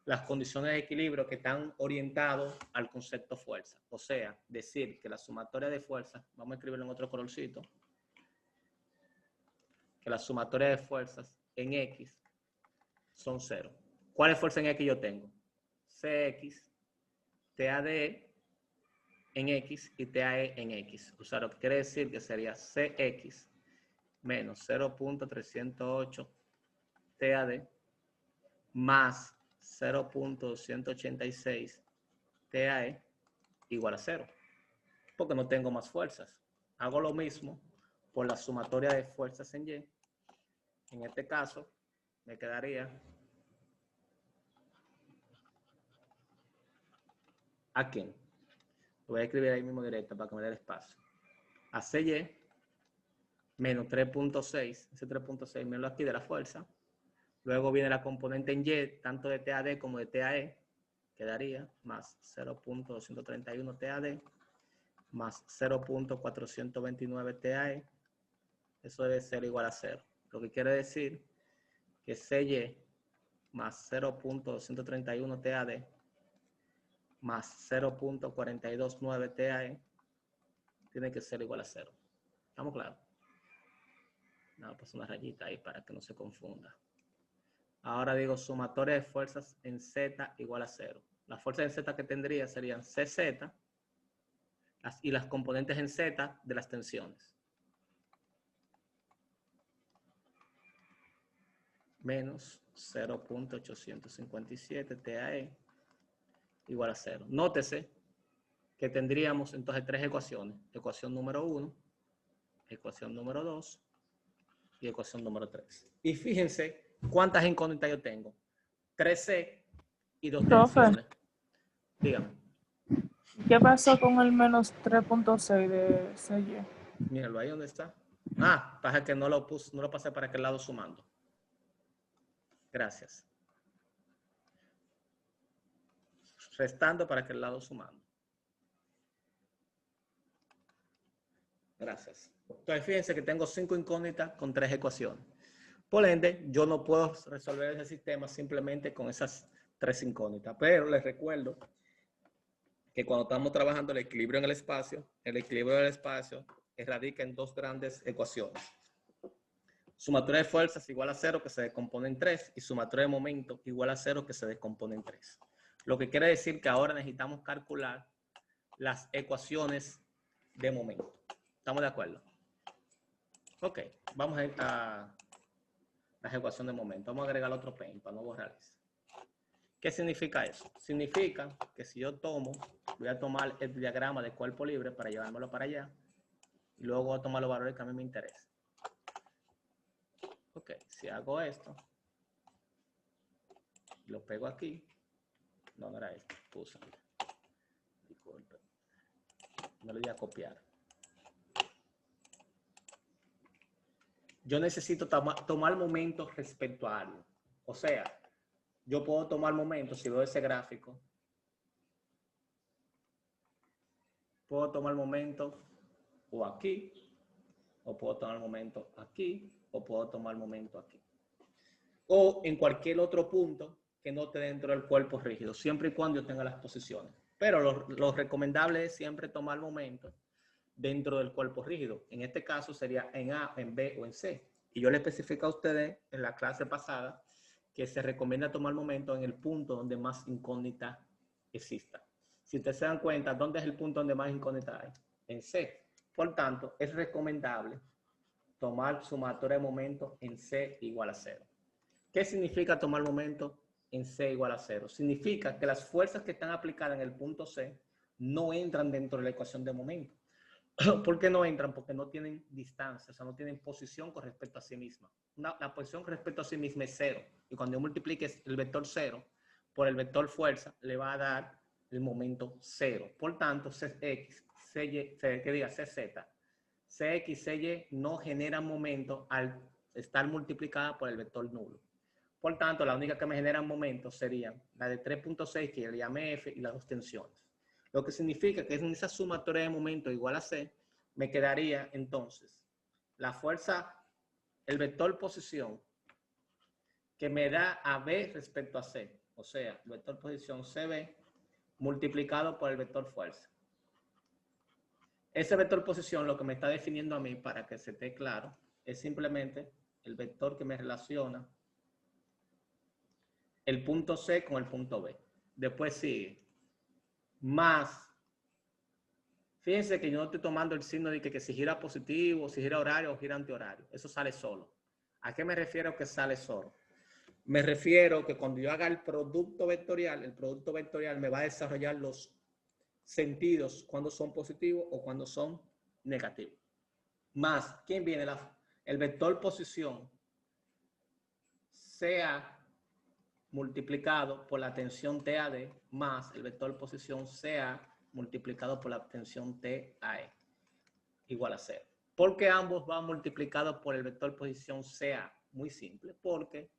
las condiciones de equilibrio que están orientados al concepto fuerza. O sea, decir que la sumatoria de fuerzas, vamos a escribirlo en otro colorcito, que la sumatoria de fuerzas en X son 0. ¿Cuáles fuerzas en X yo tengo? CX, TAD en X y TAE en X. O sea, lo que quiere decir que sería CX menos 0.308 TAD más 0.286 TAE igual a 0. Porque no tengo más fuerzas. Hago lo mismo por la sumatoria de fuerzas en Y. En este caso, me quedaría ¿a quién? Lo voy a escribir ahí mismo directo para que me dé el espacio. A CY menos 3.6, ese 3.6 me lo aquí de la fuerza. Luego viene la componente en Y, tanto de TAD como de TAE, quedaría más 0.231 TAD más 0.429 TAE. Eso debe ser igual a 0. Lo que quiere decir que CY más 0.231 TAD más 0.429 TAE tiene que ser igual a 0. ¿Estamos claros? No, pues una rayita ahí para que no se confunda. Ahora digo sumatoria de fuerzas en Z igual a 0. Las fuerzas en Z que tendría serían CZ y las componentes en Z de las tensiones. Menos 0.857 TAE igual a 0. Nótese que tendríamos entonces tres ecuaciones. Ecuación número 1, ecuación número 2 y ecuación número 3. Y fíjense cuántas incógnitas yo tengo. 3C y 2 Profe. tensiones. Dígame. ¿Qué pasó con el menos 3.6 de CY? Míralo ahí donde está. Ah, pasa que no lo pasé para aquel lado sumando. Gracias. Restando para aquel lado sumando. Gracias. Entonces, fíjense que tengo 5 incógnitas con 3 ecuaciones. Por ende, yo no puedo resolver ese sistema simplemente con esas 3 incógnitas. Pero les recuerdo que cuando estamos trabajando el equilibrio del espacio radica en 2 grandes ecuaciones. Sumatoria de fuerzas igual a 0 que se descompone en 3 y sumatoria de momento igual a 0 que se descompone en 3. Lo que quiere decir que ahora necesitamos calcular las ecuaciones de momento. ¿Estamos de acuerdo? Ok, vamos a ir a las ecuaciones de momento. Vamos a agregar otro pen para no borrarles. ¿Qué significa eso? Significa que si yo voy a tomar el diagrama de cuerpo libre para llevármelo para allá y luego voy a tomar los valores que a mí me interesan. Ok, si hago esto, lo pego aquí, no era esto, puse, disculpe, me lo voy a copiar. Yo necesito tomar momentos respecto a algo. O sea, yo puedo tomar momentos, si veo ese gráfico, puedo tomar momentos o aquí, o puedo tomar momentos aquí, o puedo tomar momentos aquí. O en cualquier otro punto que no esté dentro del cuerpo rígido, siempre y cuando yo tenga las posiciones. Pero lo recomendable es siempre tomar momentos dentro del cuerpo rígido. En este caso sería en A, en B o en C. Y yo le especifico a ustedes en la clase pasada que se recomienda tomar momentos en el punto donde más incógnita exista. Si ustedes se dan cuenta, ¿dónde es el punto donde más incógnita hay? En C. Por tanto, es recomendable tomar sumatoria de momentos en C igual a 0. ¿Qué significa tomar momentos en C igual a 0? Significa que las fuerzas que están aplicadas en el punto C no entran dentro de la ecuación de momento. ¿Por qué no entran? Porque no tienen distancia, o sea, no tienen posición con respecto a sí misma. La posición con respecto a sí misma es 0. Y cuando yo multiplique el vector 0 por el vector fuerza, le va a dar el momento 0. Por tanto, CX, CY, que diga CZ, CX, CY no generan momento al estar multiplicada por el vector nulo. Por tanto, la única que me generan momentos serían la de 3.6, que le llamé F, y las 2 tensiones. Lo que significa que en esa sumatoria de momentos igual a C, me quedaría entonces la fuerza, el vector posición, que me da a B respecto a C. O sea, el vector posición CB multiplicado por el vector fuerza. Ese vector posición lo que me está definiendo a mí, para que se esté claro, es simplemente el vector que me relaciona el punto C con el punto B. Después sigue más. Fíjense que yo no estoy tomando el signo de que si gira positivo, si gira horario o gira antihorario. Eso sale solo. ¿A qué me refiero que sale solo? Me refiero que cuando yo haga el producto vectorial me va a desarrollar los sentidos cuando son positivos o cuando son negativos. Más, ¿quién viene? El vector posición sea multiplicado por la tensión TAD más el vector posición sea multiplicado por la tensión TAE igual a 0. ¿Por qué ambos van multiplicados por el vector posición CA? Muy simple, porque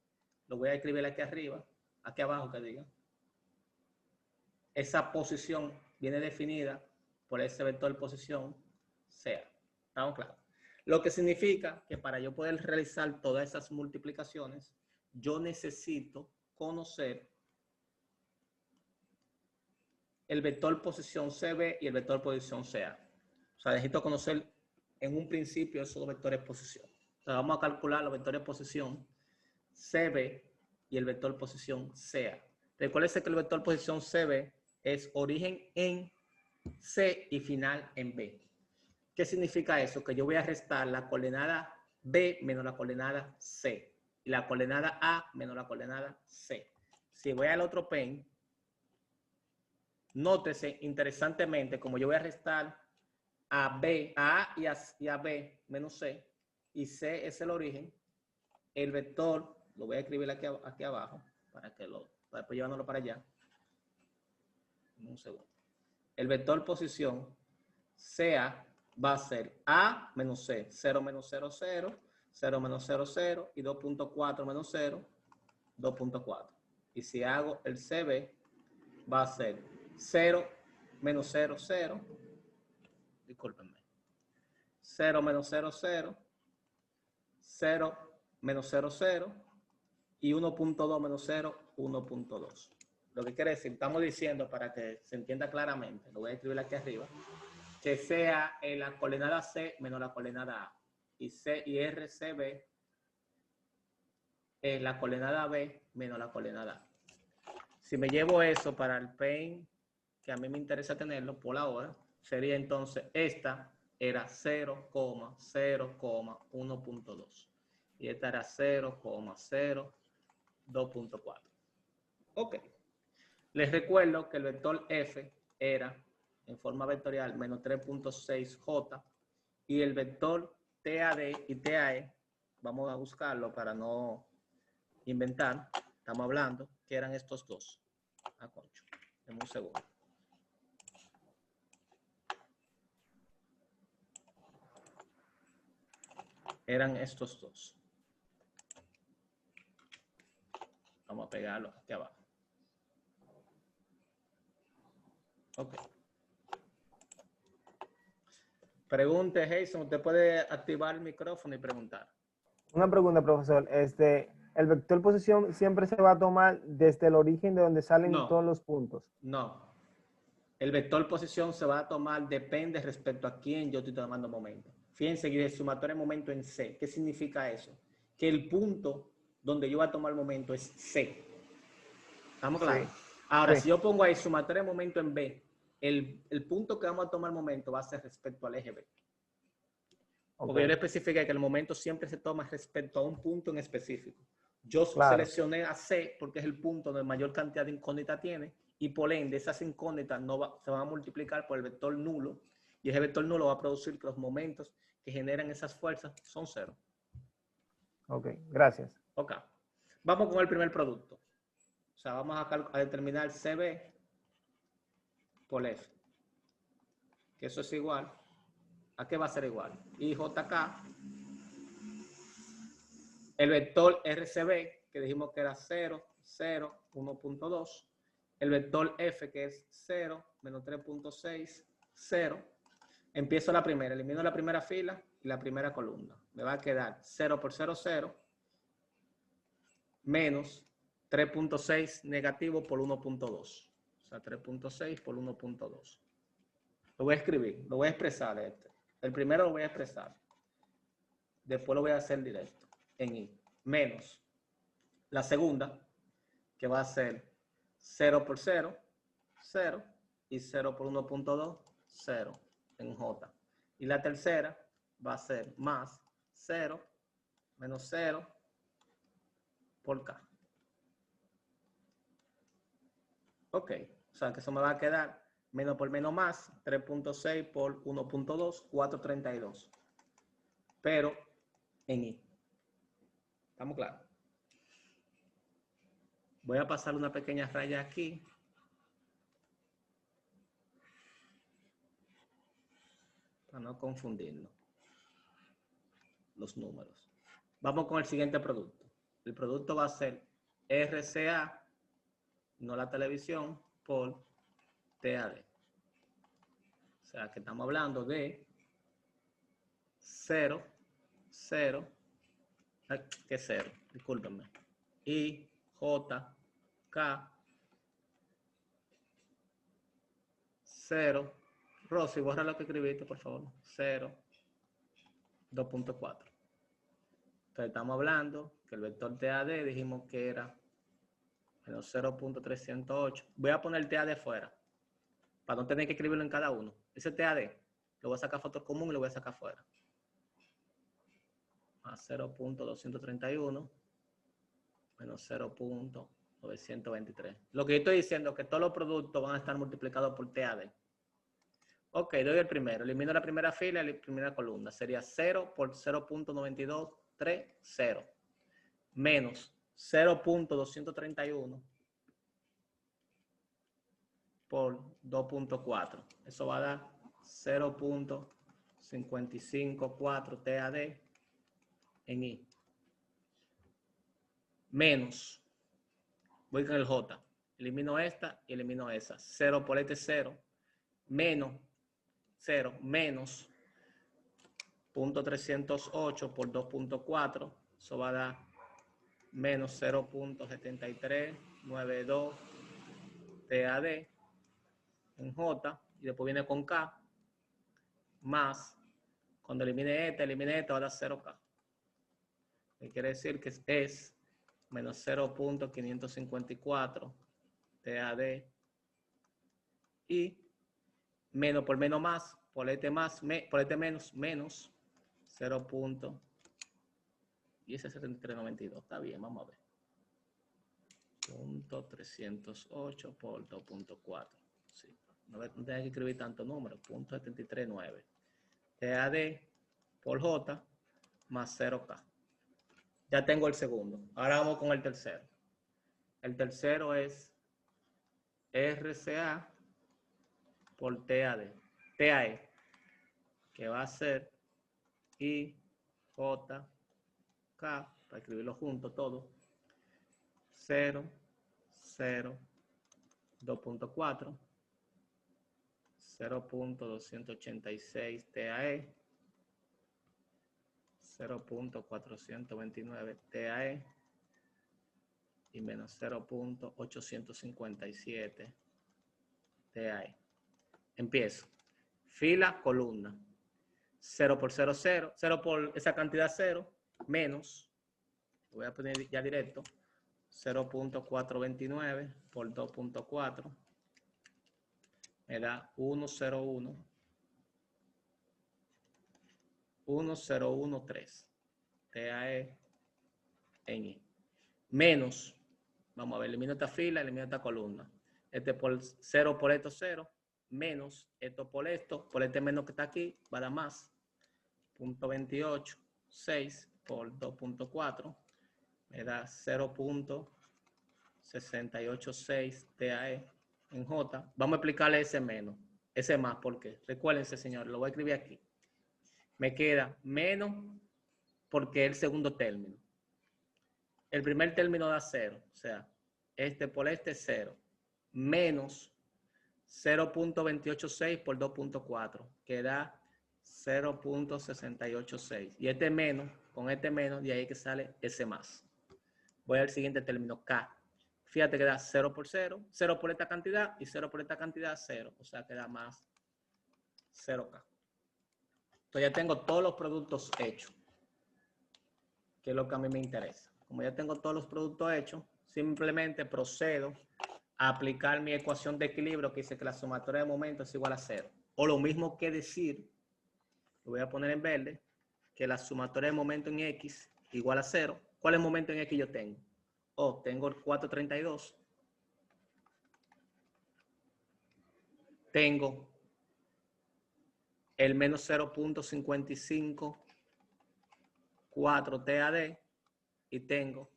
lo voy a escribir aquí arriba, aquí abajo que diga. esa posición viene definida por ese vector posición sea. ¿Estamos claros? Lo que significa que para yo poder realizar todas esas multiplicaciones, yo necesito conocer el vector posición CB y el vector posición CA. O sea, necesito conocer en un principio esos dos vectores posición. Entonces vamos a calcular los vectores posición CB y el vector posición CA. Recuérdense que el vector posición CB es origen en C y final en B. ¿Qué significa eso? Que yo voy a restar la coordenada B menos la coordenada C y la coordenada A menos la coordenada C. Si voy al otro pen, nótese interesantemente como yo voy a restar a B, a A y a B menos C, y C es el origen, el vector, lo voy a escribir aquí abajo, para después llevándolo para allá. Un segundo. El vector posición CA va a ser A menos C, 0 menos 0, 0, 0 menos 0, 0, y 2.4 menos 0, 2.4. Y si hago el CB, va a ser 0 menos 0, 0, discúlpenme, 0 menos 0, 0, 0 menos 0, 0, y 1.2 menos 0, 1.2. Lo que quiere decir, estamos diciendo, para que se entienda claramente, lo voy a escribir aquí arriba, que sea la coordenada C menos la coordenada A, y C y RCB es la coordenada B menos la coordenada A. Si me llevo eso para el pen, que a mí me interesa tenerlo por ahora, sería entonces esta era 0,0,1.2 y esta era 0,02.4. Ok. Les recuerdo que el vector F era en forma vectorial menos 3.6J y el vector TAD y TAE, vamos a buscarlo para no inventar, estamos hablando que eran estos dos. Concho, en un segundo. Eran estos dos. Vamos a pegarlo aquí abajo. Ok. Pregunte, Jason, usted puede activar el micrófono y preguntar. Una pregunta, profesor. ¿El vector posición siempre se va a tomar desde el origen de donde salen todos los puntos? No. El vector posición se va a tomar, depende respecto a quién yo estoy tomando momento. Fíjense que el sumatorio de momento en C. ¿Qué significa eso? Que el punto donde yo voy a tomar momento es C. ¿Estamos claros? Sí. Ahora, Sí. si yo pongo ahí sumatorio de momento en B, el punto que vamos a tomar momento va a ser respecto al eje B. Porque yo le especifiqué que el momento siempre se toma respecto a un punto en específico. Yo seleccioné a C porque es el punto donde mayor cantidad de incógnitas tiene y por ende esas incógnitas se van a multiplicar por el vector nulo y ese vector nulo va a producir que los momentos que generan esas fuerzas son cero. Ok, gracias. Ok. Vamos con el primer producto. O sea, vamos a determinar CB por F. Que eso es igual. ¿A qué va a ser igual? IJK. El vector RCB, que dijimos que era 0, 0, 1.2. El vector F, que es 0, menos 3.6, 0. Empiezo la primera. Elimino la primera fila y la primera columna. Me va a quedar 0 por 0, 0. Menos 3.6 negativo por 1.2. O sea, 3.6 por 1.2. Lo voy a escribir, lo voy a expresar. El primero lo voy a expresar. Después lo voy a hacer directo en I. Menos la segunda, que va a ser 0 por 0, 0. Y 0 por 1.2, 0 en J. Y la tercera va a ser más 0 menos 0 por K. Ok, o sea que eso me va a quedar menos por menos más, 3.6 por 1.2, 432. Pero en I. ¿Estamos claros? Voy a pasar una pequeña raya aquí. Para no confundirnos los números. Vamos con el siguiente producto. El producto va a ser RCA, no la televisión, por TAD. O sea, que estamos hablando de 0, 0, que 0, discúlpenme. I, J, K, 0. Rosy, borra lo que escribiste, por favor. 0, 2.4. Entonces estamos hablando que el vector TAD dijimos que era menos 0.308. Voy a poner el TAD fuera, para no tener que escribirlo en cada uno. Ese TAD lo voy a sacar factor común y lo voy a sacar fuera. Más 0.231 menos 0.923. Lo que yo estoy diciendo es que todos los productos van a estar multiplicados por TAD. Ok, doy el primero. Elimino la primera fila y la primera columna. Sería 0 por 0.9230 menos 0.231 por 2.4. Eso va a dar 0.554 TAD en I. Menos, voy con el J. Elimino esta y elimino esa. 0 por este 0. Menos 0 menos 0.308 por 2.4. Eso va a dar menos 0.7392 TAD en J. Y después viene con K. Más, cuando elimine esta, va a dar 0K. Que quiere decir que es menos 0.554 TAD y menos por menos más, por este más, por este menos, menos 0. Y ese es 7392. Está bien, vamos a ver. 0.308 por 2.4. Sí. No tengo que escribir tanto número. 0.739. TAD por J más 0K. Ya tengo el segundo. Ahora vamos con el tercero. El tercero es RCA por TAD. TAE, que va a ser I, J, K, para escribirlo junto todo. 0, 0, 2.4, 0.286 TAE, 0.429 TAE y menos 0.857 TAE. Empiezo. Fila, columna. 0 por 0, 0. 0 por esa cantidad 0. Menos, voy a poner ya directo, 0.429 por 2.4. Me da 101. 1013 TAE en I. Menos, vamos a ver, elimino esta fila, elimino esta columna. Este por 0 por esto 0, menos esto por este menos que está aquí, va a dar más. 0.28, 6 por 2.4, me da 0.686 TAE en J. Vamos a explicarle ese menos, ese más, porque recuérdense, señores, lo voy a escribir aquí. Me queda menos porque es el segundo término. El primer término da 0, o sea, este por este 0, menos 0.286 por 2.4, que da 0.686. Y este menos, con este menos, de ahí que sale ese más. Voy al siguiente término, K. Fíjate que da 0 por 0, 0 por esta cantidad y 0 por esta cantidad, 0. O sea que da más 0K. Entonces ya tengo todos los productos hechos, que es lo que a mí me interesa. Como ya tengo todos los productos hechos, simplemente procedo a aplicar mi ecuación de equilibrio que dice que la sumatoria de momentos es igual a 0. O lo mismo que decir, lo voy a poner en verde, que la sumatoria de momentos en X igual a 0. ¿Cuál es el momento en X yo tengo? Oh, tengo el 432. Tengo el menos 0.554 TAD y tengo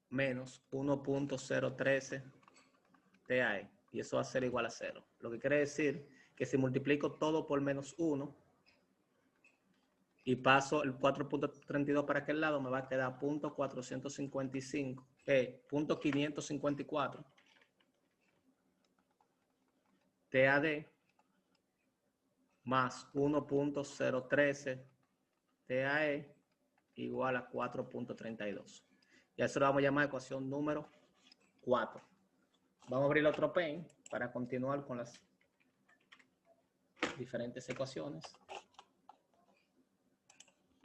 menos 1.013 TAE. Y eso va a ser igual a 0. Lo que quiere decir que si multiplico todo por menos 1 y paso el 4.32 para aquel lado, me va a quedar .455, .554 TAD más 1.013 TAE igual a 4.32. Y eso lo vamos a llamar ecuación número 4. Vamos a abrir otro pen para continuar con las diferentes ecuaciones.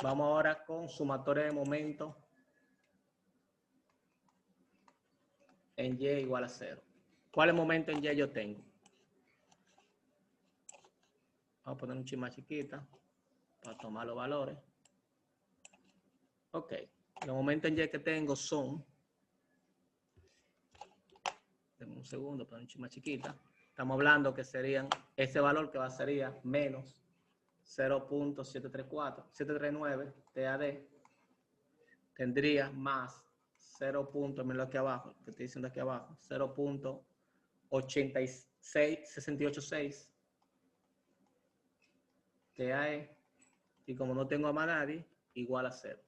Vamos ahora con sumatoria de momento en Y igual a 0. ¿Cuál momento en Y yo tengo? Vamos a poner un chin más chiquita para tomar los valores. Ok. Los momentos en Y que tengo son... Denme un segundo, poner un chin más chiquita. Estamos hablando que serían... Ese valor que sería menos 0.739 TAD. Tendría más 0. Mira aquí abajo, que estoy diciendo aquí abajo, 0.686 TAE, y como no tengo a más nadie, igual a 0.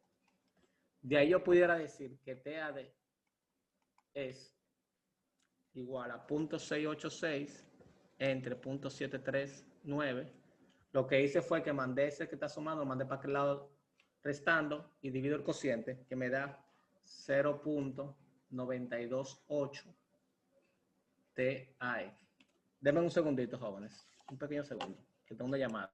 De ahí yo pudiera decir que TAD es igual a 0.686 entre 0.739. Lo que hice fue que mandé ese que está sumando, lo mandé para aquel lado restando y divido el cociente, que me da 0.928 TAE. Denme un segundito, jóvenes. Un pequeño segundo, que tengo una llamada.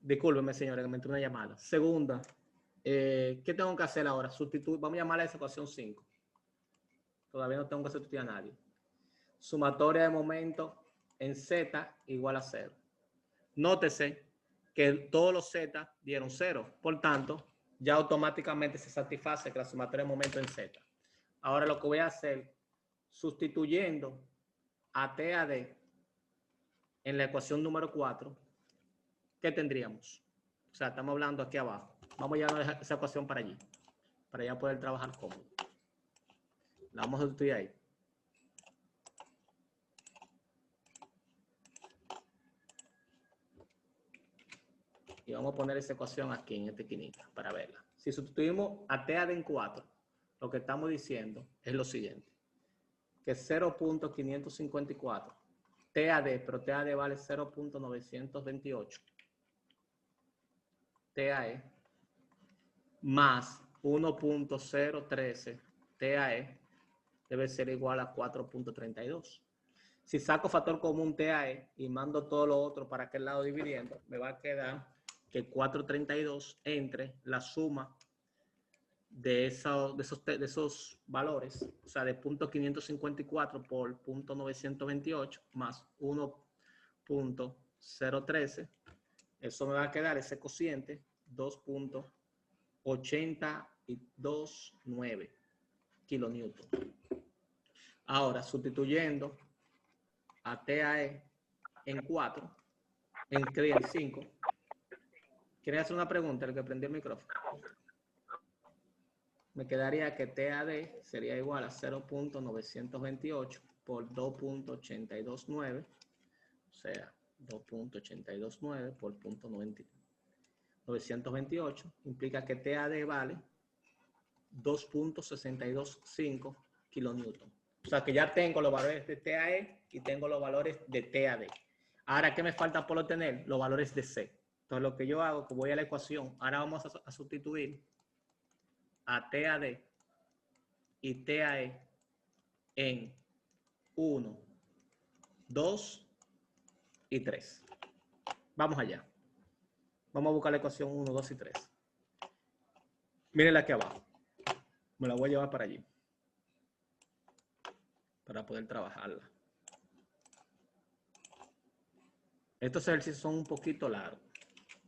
Discúlpeme, señora, que me entró una llamada. Segunda, ¿qué tengo que hacer ahora? Sustituir, vamos a llamarla a esa ecuación 5. Todavía no tengo que sustituir a nadie. Sumatoria de momento en Z igual a 0. Nótese que todos los Z dieron 0. Por tanto, ya automáticamente se satisface que la sumatoria de momento en Z. Ahora lo que voy a hacer, sustituyendo a TAD en la ecuación número 4, ¿qué tendríamos? O sea, estamos hablando aquí abajo. Vamos a llevar esa ecuación para allí, para ya poder trabajar cómodo. La vamos a sustituir ahí. Y vamos a poner esa ecuación aquí en esta esquinita para verla. Si sustituimos a TAD en 4, lo que estamos diciendo es lo siguiente. Que 0.554 TAD, pero TAD vale 0.928 TAE más 1.013 TAE debe ser igual a 4.32. Si saco factor común TAE y mando todo lo otro para aquel lado dividiendo, me va a quedar que 4.32 entre la suma de esos valores, o sea, de 0.554 por 0.928 más 1.013, eso me va a quedar ese cociente 2.829 kilonewton. Ahora, sustituyendo a TAE en 4, en 5. ¿Quieren hacer una pregunta? El que prendió el micrófono. Me quedaría que TAD sería igual a 0.928 por 2.829, o sea, 2.829 por 0.928, implica que TAD vale 2.625 kilonewton. O sea, que ya tengo los valores de TAE y tengo los valores de TAD. Ahora, ¿qué me falta por obtener? Los valores de C. Entonces, lo que yo hago, que voy a la ecuación, ahora vamos a sustituir a TAD y TAE en 1, 2 y 3. Vamos allá. Vamos a buscar la ecuación 1, 2 y 3. Mírenla aquí abajo. Me la voy a llevar para allí, para poder trabajarla. Estos ejercicios son un poquito largos,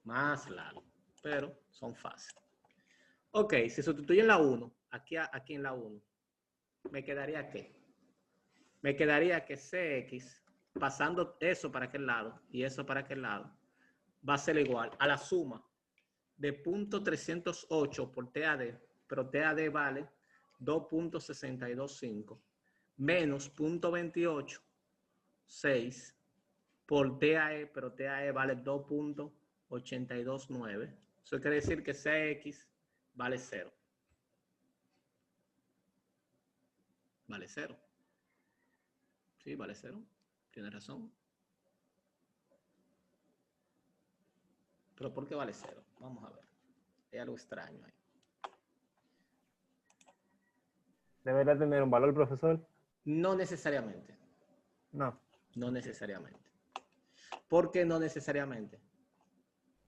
más largos, pero son fáciles. Ok, si sustituyen la 1, aquí en la 1, ¿me quedaría qué? Me quedaría que CX, pasando eso para aquel lado y eso para aquel lado, va a ser igual a la suma de 0.308 por TAD, pero TAD vale 2.625 menos 0.286 por TAE, pero TAE vale 2.829. Eso quiere decir que CX vale 0. Vale 0. Sí, vale 0. Tienes razón. ¿Pero por qué vale 0? Vamos a ver. Hay algo extraño ahí. ¿Debería tener un valor, profesor? No necesariamente. No. No necesariamente. ¿Por qué no necesariamente?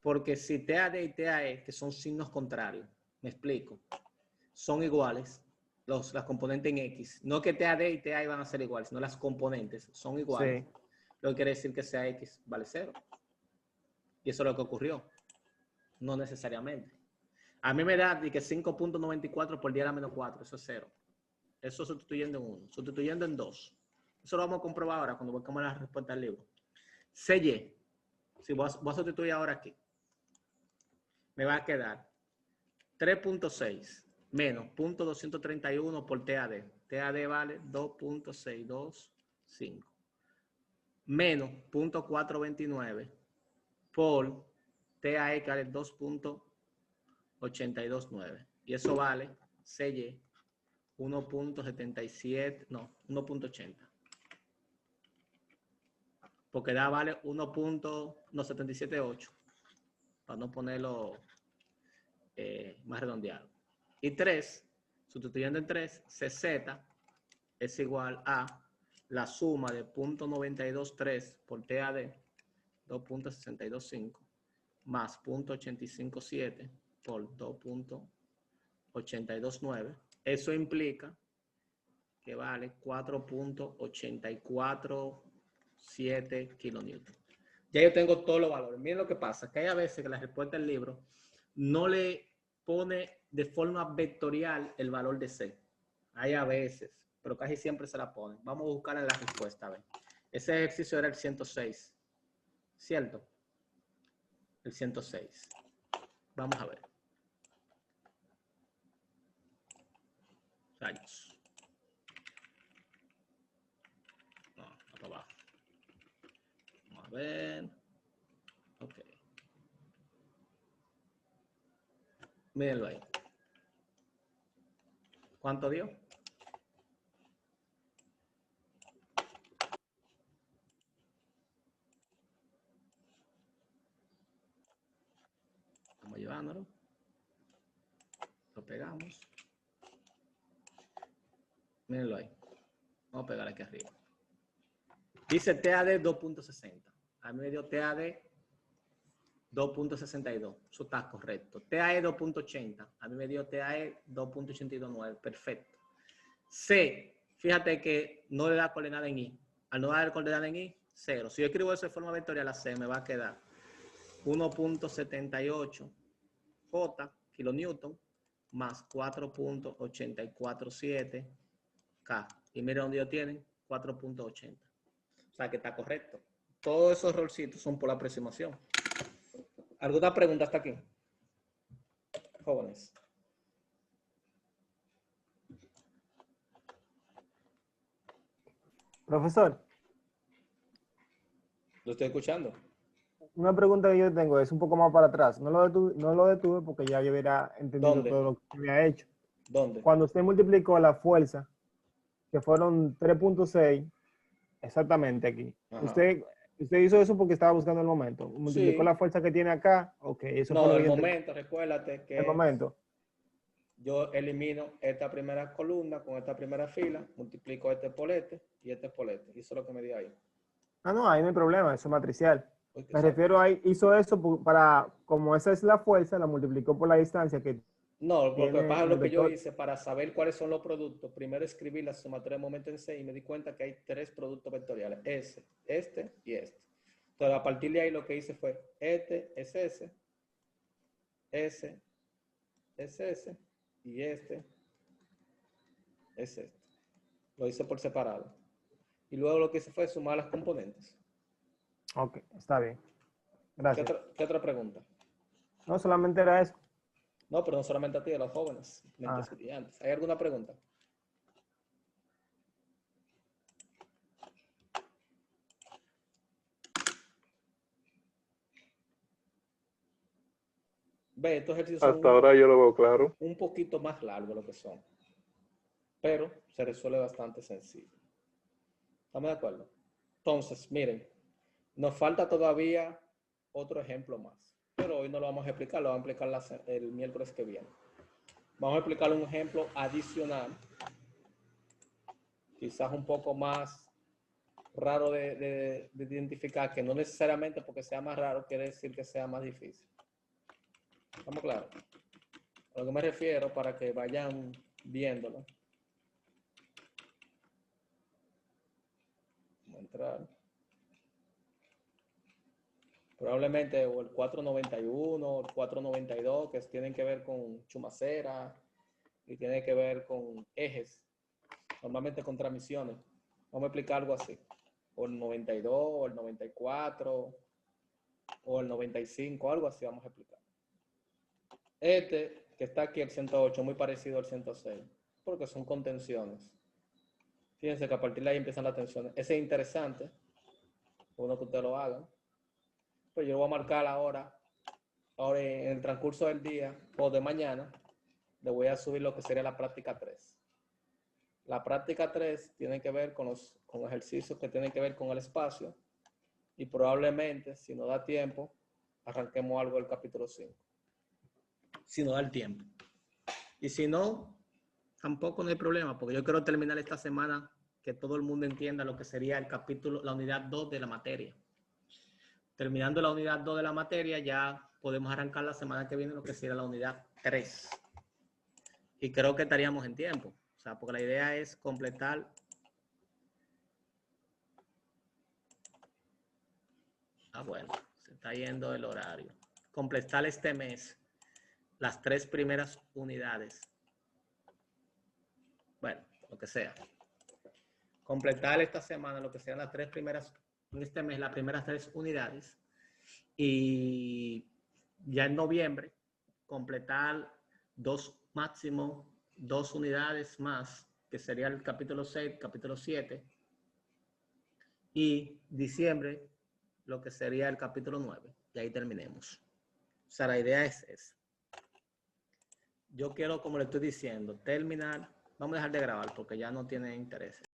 Porque si TAD y TAE, que son signos contrarios, me explico, son iguales, las componentes en X, no que TAD y TAE van a ser iguales, sino las componentes son iguales, Sí. lo que quiere decir que sea X vale 0. Y eso es lo que ocurrió. No necesariamente. A mí me da que 5.94 por 10 a la menos 4, eso es 0. Eso sustituyendo en 1, sustituyendo en 2. Eso lo vamos a comprobar ahora cuando buscamos la respuesta al libro. CY, si voy a sustituir ahora aquí, me va a quedar 3.6 menos 0.231 por TAD. TAD vale 2.625 menos 0.429 por TAE que vale 2.829. Y eso vale CY 1.77, no, 1.80. Porque da vale 1.778, para no ponerlo más redondeado. Y 3, sustituyendo en 3, CZ es igual a la suma de 0.923 por TAD, 2.625, más 0.857 por 2.829. Eso implica que vale 4.847 kilonewton. Ya yo tengo todos los valores. Miren lo que pasa, que hay a veces que la respuesta del libro no le pone de forma vectorial el valor de C. Hay a veces, pero casi siempre se la pone. Vamos a buscar en la respuesta. A ver. Ese ejercicio era el 106, ¿cierto? El 106. Vamos a ver. Rayos. No, para abajo. Vamos a ver. Ok. Mírenlo ahí. ¿Cuánto dio? Estamos llevándolo. Lo pegamos. Mírenlo ahí. Vamos a pegar aquí arriba. Dice TAD 2.60. A mí me dio TAD 2.62. Eso está correcto. TAE 2.80. A mí me dio TAE 2.829. Perfecto. C. Fíjate que no le da coordenada en I. Al no dar coordenada en I, 0. Si yo escribo eso de forma vectorial, la C me va a quedar 1.78 J kilonewton más 4.847 K. Y mira dónde ellos tienen 4.80. O sea que está correcto. Todos esos rolcitos son por la aproximación. ¿Alguna pregunta hasta aquí? Jóvenes. Profesor, ¿Lo estoy escuchando? una pregunta que yo tengo es un poco más para atrás. No lo detuve porque ya yo hubiera entendido ¿Dónde? todo lo que había hecho. ¿Dónde? Cuando usted multiplicó la fuerza, que fueron 3.6, exactamente aquí. Ajá. Usted hizo eso porque estaba buscando el momento. Multiplicó Sí. la fuerza que tiene acá. Ok, eso fue No, lo que el yo momento, recuérdate que el momento. yo elimino esta primera columna con esta primera fila, multiplico este por este y este por este. Y eso es lo que me dio ahí. Ah, no, ahí no hay problema, eso es matricial. Me Exacto. refiero a, hizo eso para, como esa es la fuerza, la multiplicó por la distancia que No, lo que tiene pasa es el lo que yo vector. hice para saber cuáles son los productos. Primero escribí la sumatoria de momento en C y me di cuenta que hay 3 productos vectoriales. Este y este. Entonces, a partir de ahí lo que hice fue este es ese es ese y este es este. Lo hice por separado. Y luego lo que hice fue sumar las componentes. Ok, está bien. Gracias. ¿Qué otra pregunta? No, solamente era eso. No, pero no solamente a ti, a los jóvenes, estudiantes. ¿Hay alguna pregunta? Ve, estos ejercicios son Hasta ahora yo lo veo claro. un poquito más largos lo que son, pero se resuelve bastante sencillo. ¿Estamos de acuerdo? Entonces, miren, nos falta todavía otro ejemplo más, pero hoy no lo vamos a explicar, lo vamos a explicar el miércoles que viene. Vamos a explicar un ejemplo adicional, quizás un poco más raro de identificar, que no necesariamente porque sea más raro quiere decir que sea más difícil. ¿Estamos claros? A lo que me refiero para que vayan viéndolo. Vamos a entrar. Probablemente o el 491 o el 492, que tienen que ver con chumacera y tienen que ver con ejes, normalmente con transmisiones. Vamos a explicar algo así. O el 92, o el 94, o el 95, algo así vamos a explicar. Este que está aquí, el 108, muy parecido al 106, porque son contenciones. Fíjense que a partir de ahí empiezan las tensiones. Ese es interesante, uno que ustedes lo hagan. Pues yo voy a marcar ahora en el transcurso del día o de mañana, le voy a subir lo que sería la práctica 3. La práctica 3 tiene que ver con ejercicios que tienen que ver con el espacio y probablemente, si nos da tiempo, arranquemos algo del capítulo 5. Si nos da el tiempo. Y si no, tampoco no hay problema, porque yo quiero terminar esta semana que todo el mundo entienda lo que sería el capítulo, la unidad 2 de la materia. Terminando la unidad 2 de la materia, ya podemos arrancar la semana que viene lo que sería la unidad 3. Y creo que estaríamos en tiempo. O sea, porque la idea es completar. Bueno, se está yendo el horario. Completar este mes las 3 primeras unidades. Bueno, lo que sea. Completar esta semana lo que sean las 3 primeras, en este mes, las primeras 3 unidades. Y ya en noviembre, completar máximo 2 unidades más, que sería el capítulo 6, capítulo 7. Y diciembre, lo que sería el capítulo 9. Y ahí terminemos. O sea, la idea es esa. Yo quiero, como le estoy diciendo, terminar. Vamos a dejar de grabar porque ya no tiene interés.